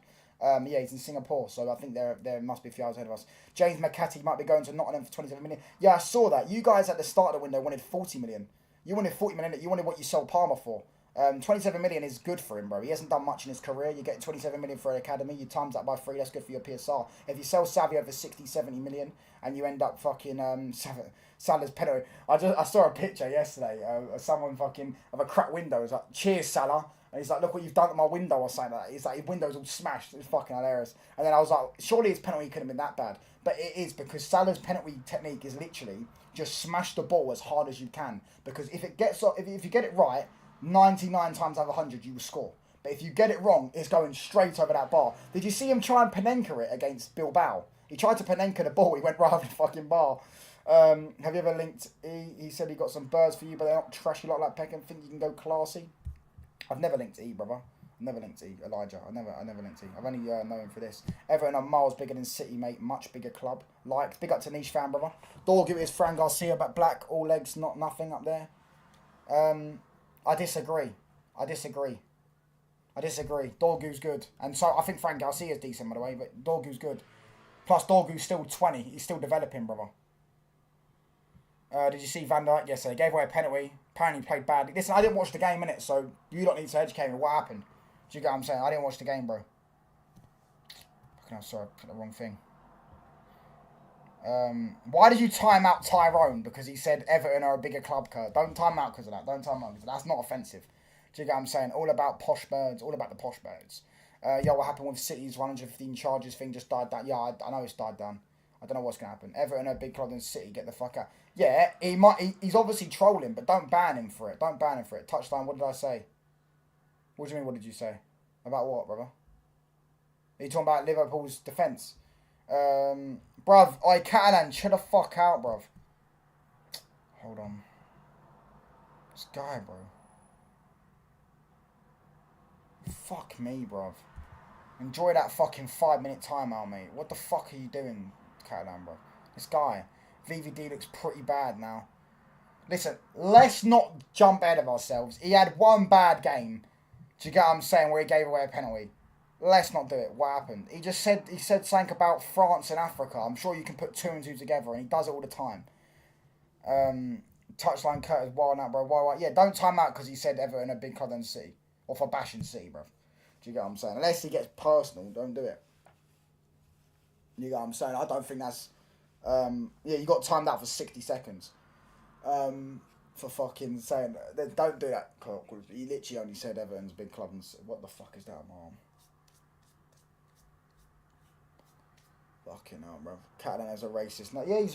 Yeah, he's in Singapore, so I think there must be a few hours ahead of us. James McCarthy might be going to Nottingham for 27 million. Yeah, I saw that. You guys at the start of the window wanted 40 million. You wanted 40 million. You wanted what you sold Palmer for. 27 million is good for him, bro. He hasn't done much in his career. You get 27 million for an academy. You times that by 3. That's good for your PSR. If you sell Savio for 60, 70 million and you end up fucking Salah's penalty. I saw a picture yesterday of someone fucking of a cracked window. It was like, cheers, Salah. And he's like, look what you've done to my window or something like that. He's like, his window's all smashed. It's fucking hilarious. And then I was like, surely his penalty couldn't have been that bad. But it is, because Salah's penalty technique is literally just smash the ball as hard as you can. Because if you get it right, 99 times out of 100 you will score. But if you get it wrong, it's going straight over that bar. Did you see him try and Panenka it against Bilbao? He tried to Panenka the ball. He went right over the fucking bar. Have you ever linked E? He said he got some birds for you, but they're not trashy like Peckham. Think you can go classy? I've never linked E, brother. I've never linked E, Elijah. I never linked E. I've only known him for this. Everton are miles bigger than City, mate. Much bigger club. Likes. Big up to Niche fan, brother. Dorgu is Fran Garcia, but black, all legs, nothing up there. I disagree. Dorgu's good. And so I think Fran Garcia's decent, by the way, but Dorgu's good. Plus, Dorgu's still 20. He's still developing, brother. Did you see Van Dijk yesterday? Gave away a penalty. Apparently played badly. Listen, I didn't watch the game, innit? So you don't need to educate me. What happened? Do you get what I'm saying? I didn't watch the game, bro. Fucking hell, sorry. I put the wrong thing. Why did you time out Tyrone? Because he said Everton are a bigger club, Kurt. Don't time out because of that. That's not offensive. Do you get what I'm saying? All about posh birds. All about the posh birds. What happened with City's 115 charges thing just died down. Yeah, I know it's died down. I don't know what's going to happen. Everton are a big club than City. Get the fuck out. Yeah, he's obviously trolling, but don't ban him for it. Touchline, what did I say? What do you mean, what did you say? About what, brother? Are you talking about Liverpool's defence? Bruv, Catalan, chill the fuck out, bruv. Hold on. This guy, bro. Fuck me, bruv. Enjoy that fucking 5-minute timeout, mate. What the fuck are you doing, Catalan, bro? This guy, VVD looks pretty bad now. Listen, let's not jump ahead of ourselves. He had one bad game. Do you get what I'm saying? Where he gave away a penalty. Let's not do it. What happened? He said something about France and Africa. I'm sure you can put 2 and 2 together, and he does it all the time. Touchline Curtis wild out, bro. Why? Yeah, don't time out because he said Everton a big club than City, or for bashing City, bro. Do you get what I'm saying? Unless he gets personal, don't do it. You get what I'm saying? I don't think that's... yeah, you got timed out for 60 seconds. For fucking saying... Don't do that, Clark. He literally only said Everton's big club and... What the fuck is that on my arm? Fucking hell, bro. Catalan is a racist. No, yeah, he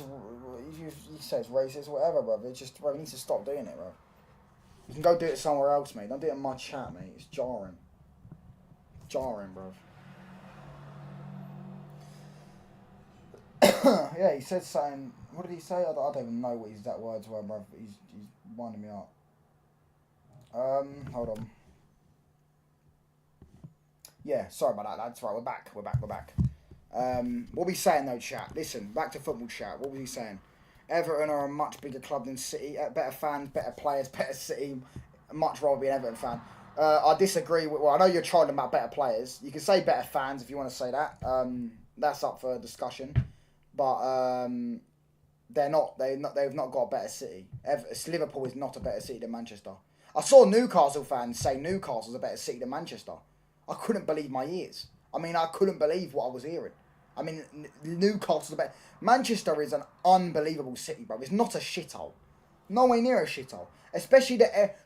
says racist, whatever, bro. It's just, bro, he needs to stop doing it, bro. You can go do it somewhere else, mate. Don't do it in my chat, mate. It's jarring. Jarring, bro. Yeah, he said something. What did he say? I don't even know what his exact words were, bro. He's winding me up. Hold on. Yeah, sorry about that. That's right. We're back. What we saying though, chat? Listen, back to football chat. What was he saying? Everton are a much bigger club than City. Better fans, better players, better City. Much rather be an Everton fan. I disagree with... Well, I know you're trolling about better players. You can say better fans if you want to say that. That's up for discussion. But they've not got a better City. Liverpool is not a better City than Manchester. I saw Newcastle fans say Newcastle's a better City than Manchester. I couldn't believe my ears. I mean, I couldn't believe what I was hearing. I mean, Newcastle's a better... Manchester is an unbelievable city, bro. It's not a shithole. Nowhere near a shithole. Especially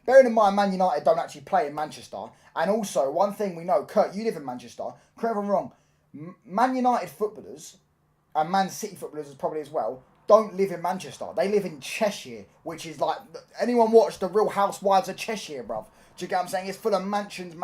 bearing in mind, Man United don't actually play in Manchester. And also, one thing we know, Kurt, you live in Manchester. Correct me if I'm wrong. Man United footballers, and Man City footballers probably as well, don't live in Manchester. They live in Cheshire, which is like... Anyone watched The Real Housewives of Cheshire, bruv? Do you get what I'm saying? It's full of mansions. Do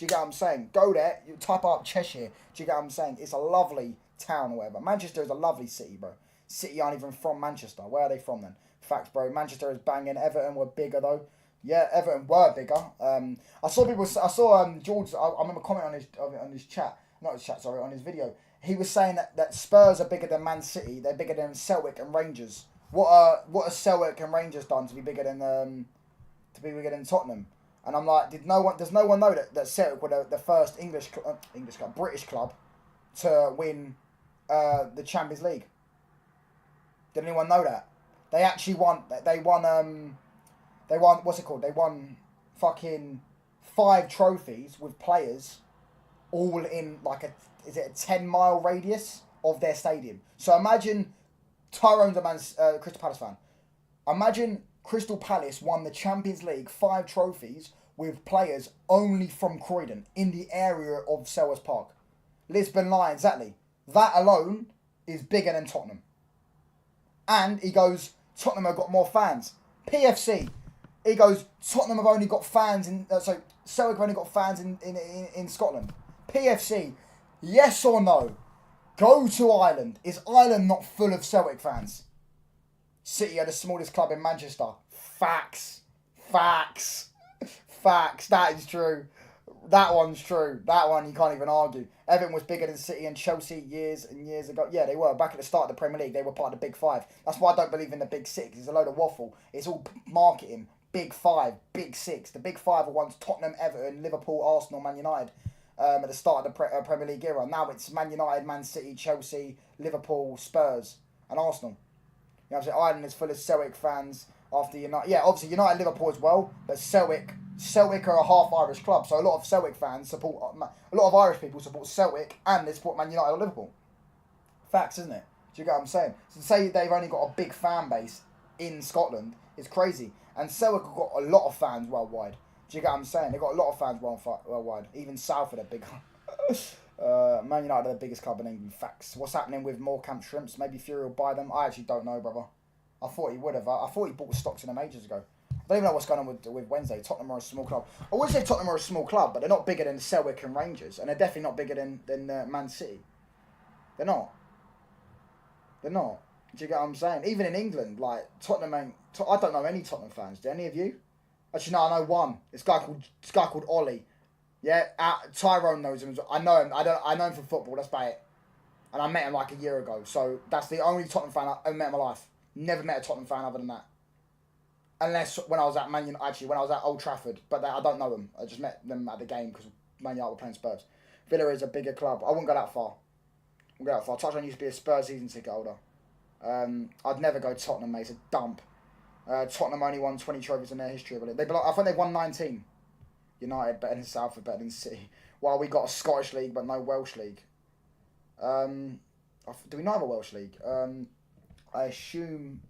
you get what I'm saying? Go there, you type up Cheshire. Do you get what I'm saying? It's a lovely town or whatever. Manchester is a lovely city, bro. City aren't even from Manchester. Where are they from then? Facts, bro. Manchester is banging. Everton were bigger though. Yeah, Everton were bigger. I saw George. I remember commenting on his chat. Not his chat, sorry, on his video. He was saying that Spurs are bigger than Man City. They're bigger than Celtic and Rangers. What are Celtic and Rangers done to be bigger than Tottenham? And I'm like, does no one know that Celtic were the first British club to win the Champions League? Did anyone know that? They actually won. They won. What's it called? They won fucking 5 trophies with players, all in like a 10-mile radius of their stadium. So imagine Tyrone's a Crystal Palace fan. Imagine Crystal Palace won the Champions League 5 trophies with players only from Croydon in the area of Selhurst Park. Lisbon Lions, exactly. That alone is bigger than Tottenham. And he goes, Tottenham have got more fans. PFC, he goes, Tottenham have only got fans in... Celtic have only got fans in Scotland. PFC, yes or no? Go to Ireland. Is Ireland not full of Celtic fans? City are the smallest club in Manchester. Facts. That is true. That one's true. That one you can't even argue. Everton was bigger than City and Chelsea years and years ago. Yeah, they were. Back at the start of the Premier League, they were part of the Big Five. That's why I don't believe in the Big Six. It's a load of waffle. It's all marketing. Big Five, Big Six. The Big Five were once Tottenham, Everton, Liverpool, Arsenal, Man United at the start of the Premier League era. Now it's Man United, Man City, Chelsea, Liverpool, Spurs and Arsenal. You know what I'm saying? Ireland is full of Celtic fans after United. Yeah, obviously United, Liverpool as well, but Celtic are a half Irish club, so a lot of Celtic fans support, a lot of Irish people support Celtic and they support Man United or Liverpool. Facts, isn't it? Do you get what I'm saying? So to say they've only got a big fan base in Scotland is crazy. And Celtic have got a lot of fans worldwide. Do you get what I'm saying? They've got a lot of fans worldwide. Even south of their big... Man United are the biggest club in England. Facts. What's happening with Morecambe Shrimps? Maybe Fury will buy them. I actually don't know, brother. I thought he would have. I thought he bought stocks in them ages ago. I don't even know what's going on with Wednesday. Tottenham are a small club. I would say Tottenham are a small club, but they're not bigger than Celtic and Rangers, and they're definitely not bigger than Man City. They're not. Do you get what I'm saying? Even in England, like Tottenham ain't... I don't know any Tottenham fans. Do any of you? Actually, no, I know one. This guy called Ollie. Yeah, Tyrone knows him. I know him. I know him from football. That's about it. And I met him like a year ago. So that's the only Tottenham fan I've ever met in my life. Never met a Tottenham fan other than that. Unless when I was at Man United, actually when I was at Old Trafford, but I don't know them. I just met them at the game because Man United were playing Spurs. Villa is a bigger club. I wouldn't go that far. Touchdown used to be a Spurs season ticket holder. I'd never go Tottenham, mate. It's a dump. Tottenham only won 20 trophies in their history, but I think they've won 19. United better than Southend, better than City. While we got a Scottish league but no Welsh league. Do we not have a Welsh league? I assume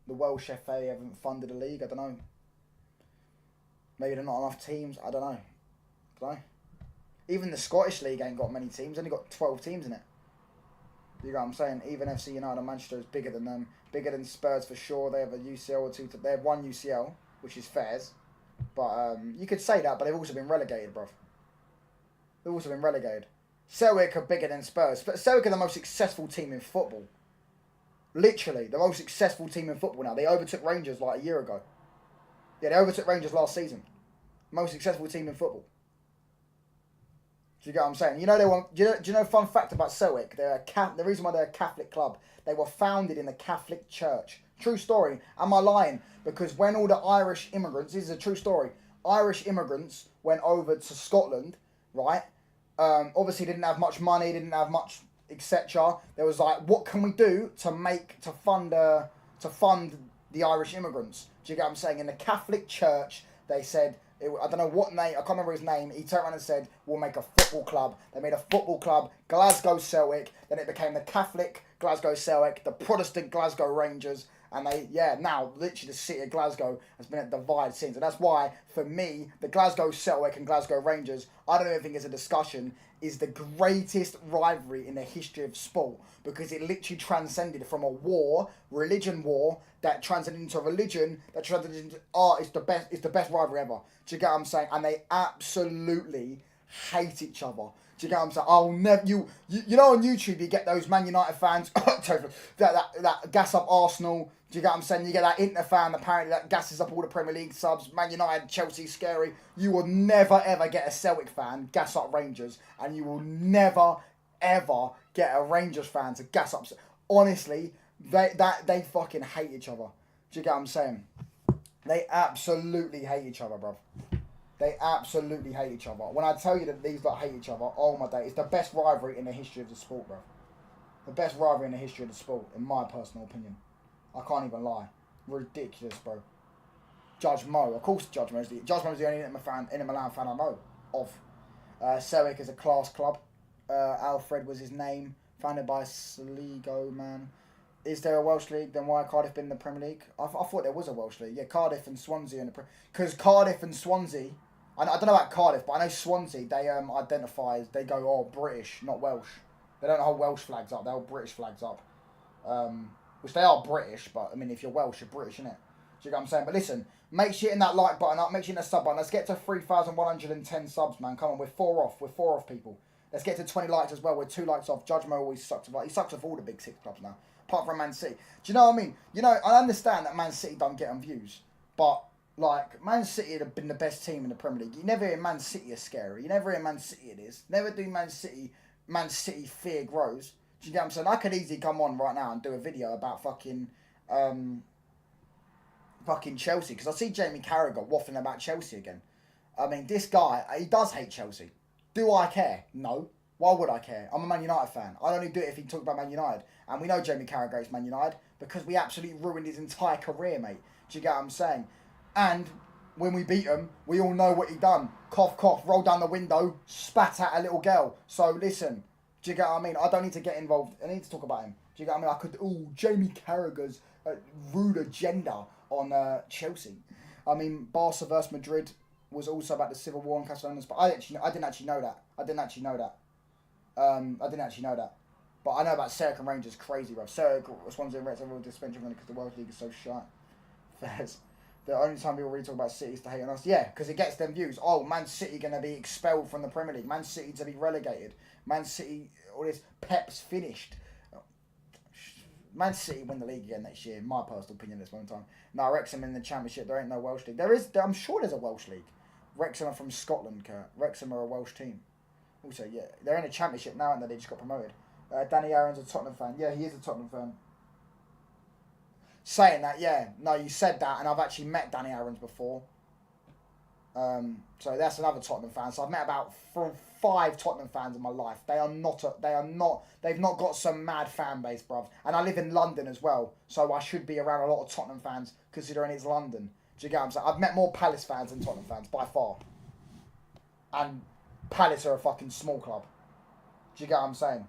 the Welsh FA haven't funded a league. I don't know. Maybe there's not enough teams. I don't know. Even the Scottish league ain't got many teams. Only got 12 teams in it. You know what I'm saying? Even FC United and Manchester is bigger than them. Bigger than Spurs for sure. They have a UCL or two. They have one UCL, which is Fairs. But you could say that, but they've also been relegated, bruv. They've also been relegated. Celtic are bigger than Spurs. But Celtic are the most successful team in football. Literally, the most successful team in football now. They overtook Rangers like a year ago. Yeah, they overtook Rangers last season. Most successful team in football. Do you get what I'm saying? You know they want. Do you know? Fun fact about Celtic. The reason why they're a Catholic club. They were founded in the Catholic Church. True story. Am I lying? Because when all the Irish immigrants, this is a true story. Irish immigrants went over to Scotland, right? Obviously didn't have much money, didn't have much, etc. There was like, what can we do to fund the Irish immigrants? Do you get what I'm saying? In the Catholic Church, they said. I don't know what name, I can't remember his name. He turned around and said, we'll make a football club. They made a football club, Glasgow Celtic. Then it became the Catholic Glasgow Celtic, the Protestant Glasgow Rangers. And now, literally the city of Glasgow has been at divide since. And that's why, for me, the Glasgow Celtic and Glasgow Rangers, I don't even think it's a discussion, is the greatest rivalry in the history of sport. Because it literally transcended from a religion war, that transcended into a religion, that transcended into art. It's the best rivalry ever. Do you get what I'm saying? And they absolutely hate each other. Do you get what I'm saying? I'll never. You know on YouTube you get those Man United fans that gas up Arsenal. Do you get what I'm saying? You get that Inter fan apparently that gasses up all the Premier League subs. Man United, Chelsea, scary. You will never ever get a Celtic fan gas up Rangers, and you will never ever get a Rangers fan to gas up. Honestly, they fucking hate each other. Do you get what I'm saying? They absolutely hate each other, bruv. They absolutely hate each other. When I tell you that these lot hate each other, oh my day, it's the best rivalry in the history of the sport, bruv. The best rivalry in the history of the sport, in my personal opinion. I can't even lie. Ridiculous, bro. Judge Mo, of course Judge Mo's the only Inter Milan fan I know of. Celtic is a class club. Alfred was his name. Founded by Sligo, man. Is there a Welsh league? Then why Cardiff been in the Premier League? I thought there was a Welsh league. Yeah, Cardiff and Swansea in the because Cardiff and Swansea. I don't know about Cardiff, but I know Swansea. They identify as they go British, not Welsh. They don't hold Welsh flags up. They hold British flags up. Which they are British, but I mean if you're Welsh, you're British, innit? Do you get what I'm saying? But listen, make sure you hit that like button up. Make sure you hit that sub button. Let's get to 3,110 subs, man. Come on, we're 4 off. We're 4 off, people. Let's get to 20 likes as well. We're 2 likes off. Judge Mo always sucks. He sucks off all the big 6 clubs now. Apart from Man City. Do you know what I mean? You know, I understand that Man City don't get on views. But, like, Man City have been the best team in the Premier League. You never hear Man City are scary. You never hear Man City it is. Never do Man City fear grows. Do you get what I'm saying? I could easily come on right now and do a video about fucking Chelsea. Because I see Jamie Carragher waffling about Chelsea again. I mean, this guy, he does hate Chelsea. Do I care? No. Why would I care? I'm a Man United fan. I'd only do it if he talked about Man United. And we know Jamie Carragher hates Man United because we absolutely ruined his entire career, mate. Do you get what I'm saying? And when we beat him, we all know what he done. Cough, cough, roll down the window, spat at a little girl. So listen, do you get what I mean? I don't need to get involved. I need to talk about him. Do you get what I mean? Jamie Carragher's rude agenda on Chelsea. I mean, Barca versus Madrid was also about the civil war in Catalonia. But I didn't actually know that. I didn't actually know that. But I know about Celtic and Rangers, crazy, bro. Celtic, Swansea and Reds, everyone suspension because the World League is so shite. Fairs. The only time people really talk about City is to hate on us. Yeah, because it gets them views. Oh, Man City going to be expelled from the Premier League. Man City to be relegated. Man City, all this, Pep's finished. Man City win the league again next year. My personal opinion at this moment in time. No, Wrexham in the Championship. There ain't no Welsh league. There is. I'm sure there's a Welsh league. Wrexham are from Scotland, Kurt. Wrexham are a Welsh team. Also, yeah, they're in a Championship now, and they just got promoted. Danny Aaron's a Tottenham fan. Yeah, he is a Tottenham fan. Saying that, yeah, no, you said that, and I've actually met Danny Aaron's before. So that's another Tottenham fan. So I've met about 5 Tottenham fans in my life. They've not got some mad fan base, bruv. And I live in London as well, so I should be around a lot of Tottenham fans, considering it's London. Do you get what I'm saying? I've met more Palace fans than Tottenham fans, by far. And Palace are a fucking small club. Do you get what I'm saying?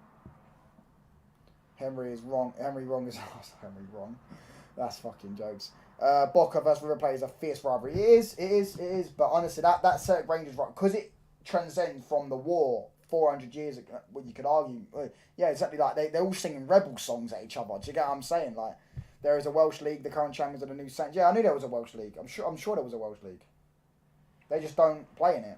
Henry is wrong. Henry wrong is... Henry wrong. That's fucking jokes. Boca versus River Plate is a fierce rivalry. It is. But honestly, that Celtic Rangers right, because it transcends from the war 400 years ago. Well, you could argue, yeah, exactly. Like they're all singing rebel songs at each other. Do you get what I'm saying? Like there is a Welsh league, the current champions of the new Saints. Yeah, I knew there was a Welsh league. I'm sure there was a Welsh league. They just don't play in it.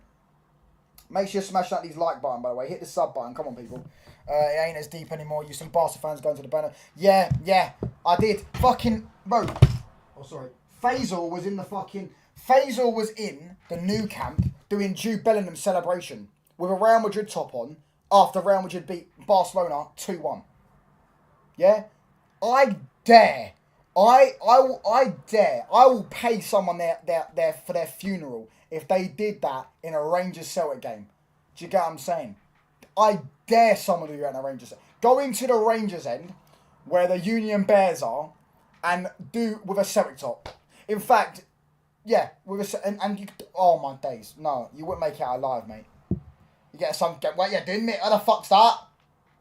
Make sure you smash that like button, by the way. Hit the sub button. Come on, people. It ain't as deep anymore. You see Barca fans going to the banner. Yeah, I did. Fucking, bro. Oh, sorry. Faisal was in the new camp doing Jude Bellingham celebration with a Real Madrid top on after Real Madrid beat Barcelona 2-1. Yeah? I dare. I will pay someone their for their funeral if they did that in a Rangers Celtic game. Do you get what I'm saying? I dare someone to do that in a Rangers. Go into the Rangers end where the Union Bears are and do with a Celtic top. In fact, yeah, with a and you. Oh my days, no, you wouldn't make it out alive, mate. You get some. What you doing, mate? How the fuck's that?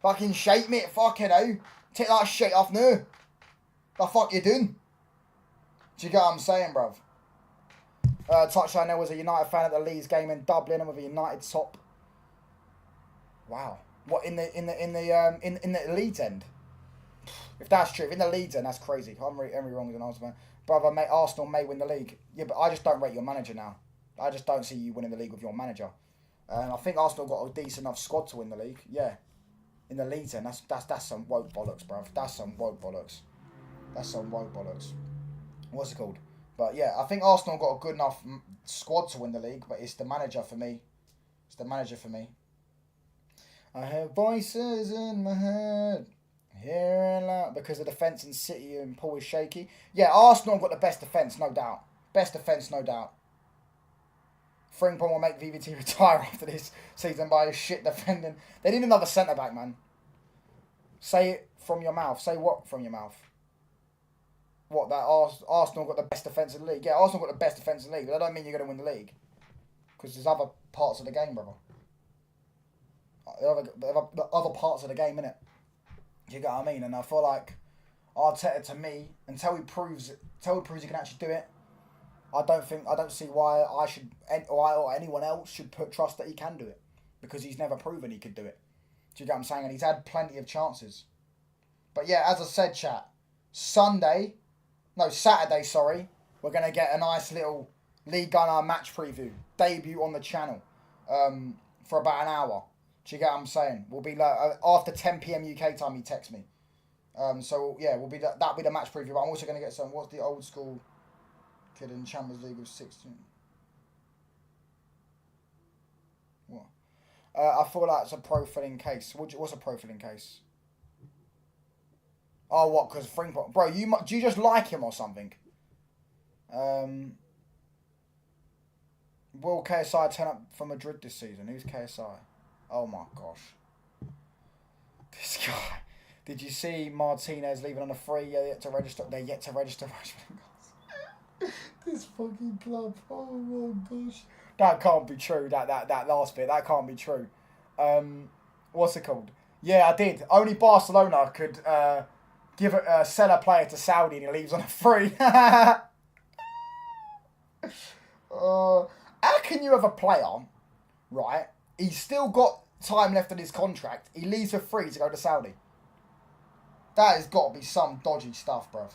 Fucking shite, mate. Fucking hell. Take that shit off now. The fuck you doing? Do you get what I'm saying, bruv? Touchline there was a United fan at the Leeds game in Dublin and with a United top. Wow. What in the Leeds end? If that's true, if in the Leeds end, that's crazy. Henry wrong as an Arsenal fan. Brother, mate, Arsenal may win the league. Yeah, but I just don't rate your manager now. I just don't see you winning the league with your manager. I think Arsenal got a decent enough squad to win the league. Yeah. In the Leeds end, that's some woke bollocks, bruv. That's some woke bollocks. What's it called? But yeah, I think Arsenal got a good enough squad to win the league, but it's the manager for me. I have voices in my head, hearing loud, because the defence in City and Paul is shaky. Yeah, Arsenal got the best defence, no doubt. Frimpong will make VVT retire after this season by his shit defending. They need another centre-back, man. Say it from your mouth. Say what from your mouth? What, that Arsenal got the best defence in the league? Yeah, Arsenal got the best defence in the league, but that don't mean you're going to win the league. Because there's other parts of the game, brother. The other parts of the game, innit? Do you get what I mean? And I feel like Arteta, to me, until he proves he can actually do it, I don't see why I should, or anyone else should put trust that he can do it. Because he's never proven he could do it. Do you get what I'm saying? And he's had plenty of chances. But yeah, as I said, chat, Saturday, we're going to get a nice little League Gunner match preview, debut on the channel, for about an hour. Do you get what I'm saying? We'll be like, after 10 PM UK time, he texts me. So yeah, that'll be the match preview. But I'm also going to get some, what's the old school kid in Champions League of 16? What? I feel like it's a profiling case. What's a profiling case? Oh, what? Because Frimpong, bro, do you just like him or something? Will KSI turn up for Madrid this season? Who's KSI? Oh my gosh. This guy. Did you see Martinez leaving on a free? Yeah, they're yet to register. This fucking club. Oh my gosh. That can't be true. That last bit. That can't be true. What's it called? Yeah, I did. Only Barcelona could sell a player to Saudi and he leaves on a free. How can you have a player, right? He's still got time left in his contract. He leaves for free to go to Saudi. That has got to be some dodgy stuff, bruv.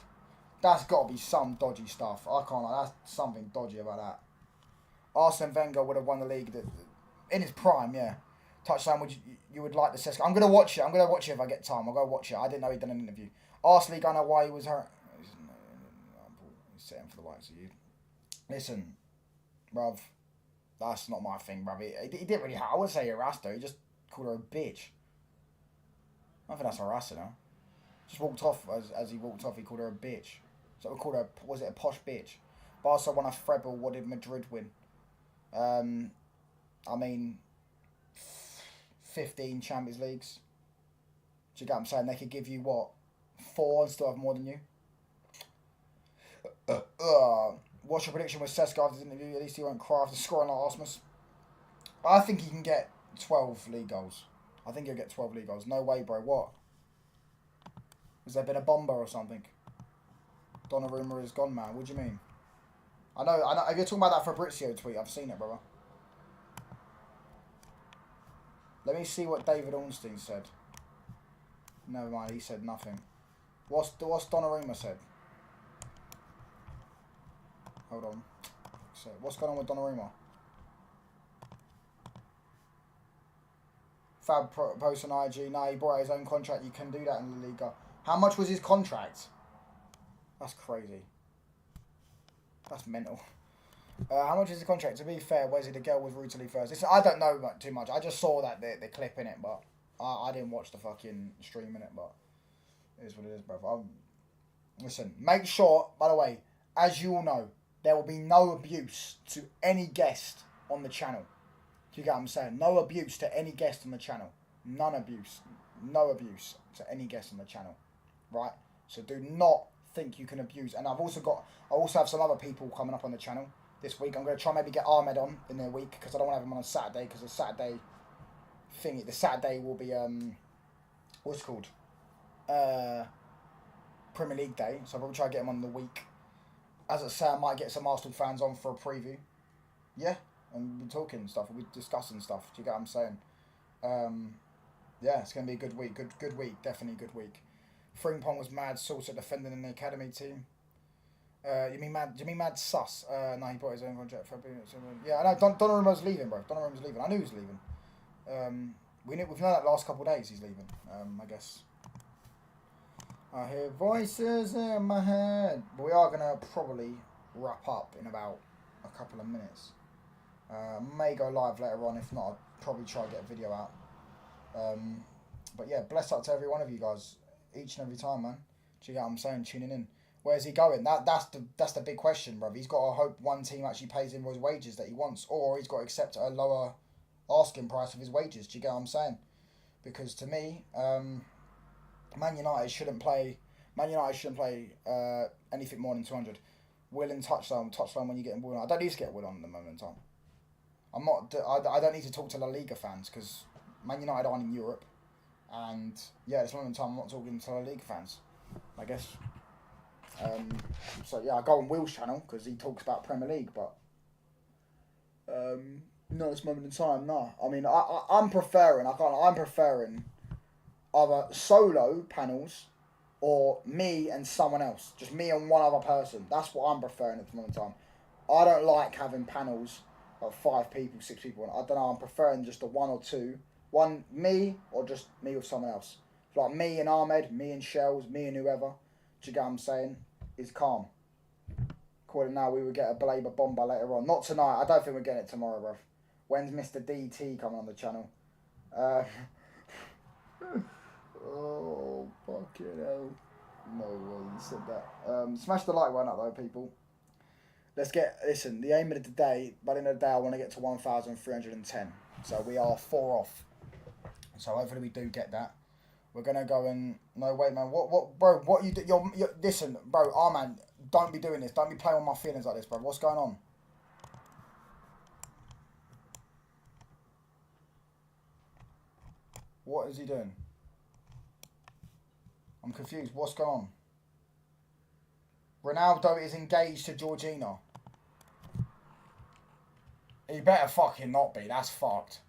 That's got to be some dodgy stuff. I can't lie. That's something dodgy about that. Arsene Wenger would have won the league in his prime, yeah. Touchdown, you would like the Seska? I'm gonna watch it. I'm gonna watch it if I get time. I'll go watch it. I didn't know he'd done an interview. Ask Lee Gunner why he was hurt. He's setting for the likes of you. Listen, bruv, that's not my thing, bruv. He didn't really. I wouldn't say he harassed her. He just called her a bitch. I don't think that's harassing her. Just walked off as he walked off. He called her a bitch. So we called her. Was it a posh bitch? Barca won a treble. What did Madrid win? I mean, 15 Champions Leagues. Do you get what I'm saying? They could give you what? 4 and still have more than you. What's your prediction with Seska after this interview? At least he won't cry after scoring like Osmus. I think he can get 12 league goals. I think he'll get 12 league goals. No way, bro. What? Has there been a bomber or something? Donnarumma is gone, man. What do you mean? I know. If you're talking about that Fabrizio tweet, I've seen it, brother. Let me see what David Ornstein said. Never mind, he said nothing. What's Donnarumma said? Hold on. So, what's going on with Donnarumma? Fab post on IG. No, he brought out his own contract. You can do that in La Liga. How much was his contract? That's crazy. That's mental. How much is the contract? To be fair, Wesley, the girl was rude to leave first. Listen, I don't know too much. I just saw that the clip in it, but I didn't watch the fucking stream in it, but it is what it is, bro. Listen, make sure, by the way, as you all know, there will be no abuse to any guest on the channel. Do you get what I'm saying? No abuse to any guest on the channel. None abuse. No abuse to any guest on the channel. Right? So do not think you can abuse. And I also have some other people coming up on the channel this week. I'm going to try maybe get Ahmed on in their week because I don't want to have him on Saturday because the Saturday will be what's it called? Premier League day. So I'll probably try to get him on the week. As I say, I might get some Arsenal fans on for a preview. Yeah, and we're talking stuff, we're discussing stuff. Do you get what I'm saying? Yeah, it's gonna be a good week. Good week. Definitely a good week. Frimpong was mad sauce at defending in the academy team. You mean mad sus? No, he brought his own contract for. Yeah, I know. Donnarumma's leaving, bro. Donnarumma's leaving. I knew he was leaving. We've known that last couple of days he's leaving. I guess. I hear voices in my head. But we are gonna probably wrap up in about a couple of minutes. May go live later on. If not, I'll probably try to get a video out. But yeah, bless up to every one of you guys, each and every time, man. Do you get what I'm saying? Tuning in. Where's he going? That's the big question, bruv. He's got to hope one team actually pays him his wages that he wants, or he's got to accept a lower asking price of his wages. Do you get what I'm saying? Because to me, Man United shouldn't play anything more than 200. Will and touchdown when you're getting Will on. I don't need to get Will on at the moment in time. I don't need to talk to La Liga fans because Man United aren't in Europe, and yeah, at this moment in time I'm not talking to La Liga fans, I guess. So yeah, I go on Will's channel because he talks about Premier League, but no, at this moment in time, no. I mean, I'm preferring either solo panels or me and someone else, just me and one other person. That's what I'm preferring at this moment in time. I don't like having panels of 5 people, 6 people. I don't know. I'm preferring just a 1 or 2. One me or just me with someone else. Like me and Ahmed, me and Shells, me and whoever. Do you get what I'm saying? Is calm. According now, we will get a Baleba bomber later on. Not tonight. I don't think we're getting it tomorrow, bruv. When's Mr. DT coming on the channel? Oh, fucking hell. No way you said that. Smash the like button up though, people. Listen, the aim of the day, by the end of the day, I want to get to 1,310. So we are 4 off. So hopefully we do get that. We're going to go and... No, wait, man. Bro, what you do... Listen, bro, man, don't be doing this. Don't be playing with my feelings like this, bro. What's going on? What is he doing? I'm confused. What's going on? Ronaldo is engaged to Georgina. He better fucking not be. That's fucked.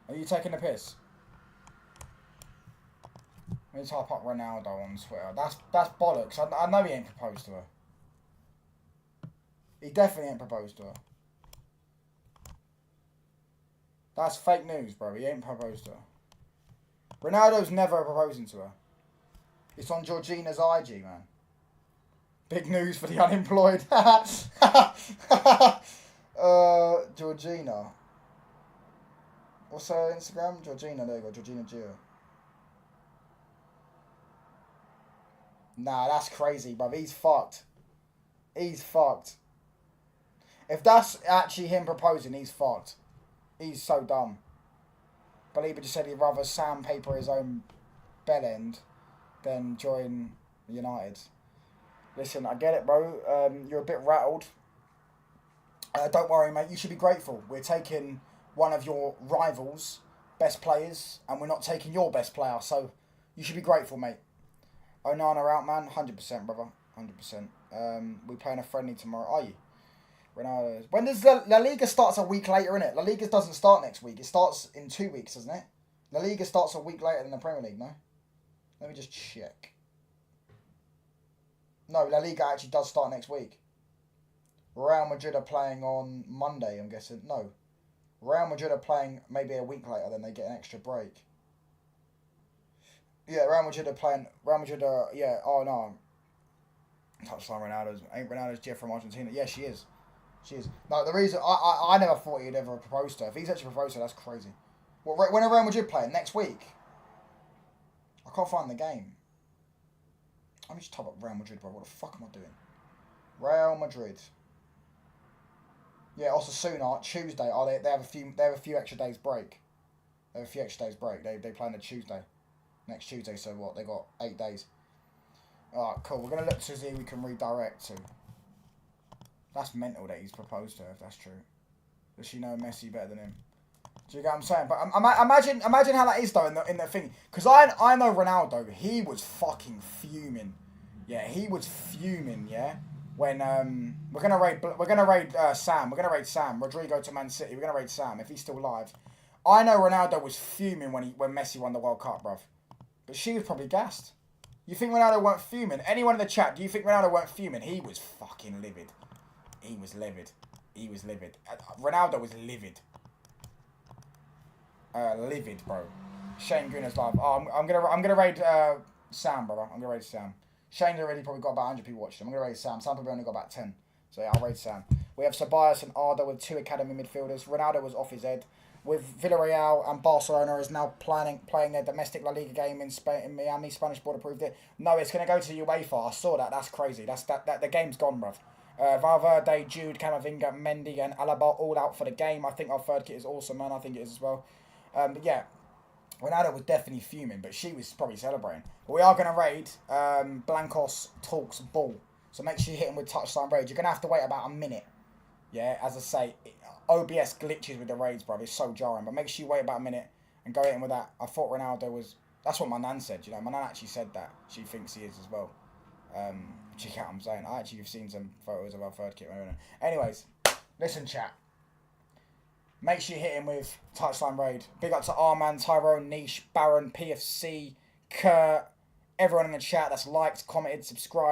Are you taking the piss? Let me type up Ronaldo on Twitter. That's bollocks. I know he ain't proposed to her. He definitely ain't proposed to her. That's fake news, bro. He ain't proposed to her. Ronaldo's never proposing to her. It's on Georgina's IG, man. Big news for the unemployed. Georgina. What's her Instagram? Georgina, there you go. Georgina Gio. Nah, that's crazy, bruv. He's fucked. He's fucked. If that's actually him proposing, he's fucked. He's so dumb. Baleba just said he'd rather sandpaper his own bell end than join United. Listen, I get it, bro. You're a bit rattled. Don't worry, mate. You should be grateful. We're taking one of your rivals' best players, and we're not taking your best player. So you should be grateful, mate. Onana out, man. 100%, brother. 100%. We're playing a friendly tomorrow. Are you? Ronaldo. When does La Liga starts a week later, innit? La Liga doesn't start next week. It starts in 2 weeks, doesn't it? La Liga starts a week later than the Premier League, no? Let me just check. No, La Liga actually does start next week. Real Madrid are playing on Monday, I'm guessing. No. Real Madrid are playing maybe a week later, then they get an extra break. Yeah, Real Madrid are playing... Real Madrid are... Yeah, oh no. Touchline Ronaldo's... Ain't Ronaldo's Jeff from Argentina? Yeah, she is. She is. No, the reason... I never thought he'd ever proposed to her. If he's actually proposed to her, that's crazy. Well, when are Real Madrid playing? Next week? I can't find the game. Let me just type up Real Madrid, bro. What the fuck am I doing? Real Madrid. Yeah, Osasuna, Tuesday. Oh, they have a few extra days break. They have a few extra days break. They play on a Tuesday. Next Tuesday, so what? They got 8 days. Alright, cool. We're going to look to see who we can redirect to. That's mental that he's proposed to her, if that's true. Does she know Messi better than him? Do you get what I'm saying? But imagine how that is, though, in the thing. Because I know Ronaldo, he was fucking fuming. Yeah, he was fuming, yeah? When, we're going to raid Sam. We're going to raid Sam. Rodrigo to Man City. We're going to raid Sam, if he's still alive. I know Ronaldo was fuming when Messi won the World Cup, bruv. But she was probably gassed. You think Ronaldo weren't fuming? Anyone in the chat, do you think Ronaldo weren't fuming? He was fucking livid. He was livid. He was livid. Ronaldo was livid. Livid, bro. Shane Gunner's live. Oh, I'm gonna raid Sam, brother. I'm gonna raid Sam. Shane's already probably got about 100 people watching. I'm gonna raid Sam. Sam probably only got about 10. So yeah, I'll raid Sam. We have Ceballos and Arda with 2 academy midfielders. Ronaldo was off his head. With Villarreal and Barcelona is now playing their domestic La Liga game in Spain, in Miami. Spanish board approved it. No, it's going to go to UEFA. I saw that. That's crazy. That the game's gone, bruv. Valverde, Jude, Camavinga, Mendy and Alaba all out for the game. I think our third kit is awesome, man. I think it is as well. But yeah, Ronaldo was definitely fuming, but she was probably celebrating. But we are going to raid Blancos Talks Ball. So make sure you hit him with touchline raid. You're going to have to wait about a minute. Yeah, as I say, OBS glitches with the raids, bro. It's so jarring. But make sure you wait about a minute and go hit him with that. I thought Ronaldo was... That's what my nan said, you know. My nan actually said that. She thinks he is as well. Check out what I'm saying. I actually have seen some photos of our third kit. Anyways, listen, chat. Make sure you hit him with touchline raid. Big up to Arman, Tyrone, Niche, Baron, PFC, Kurt, everyone in the chat that's liked, commented, subscribed.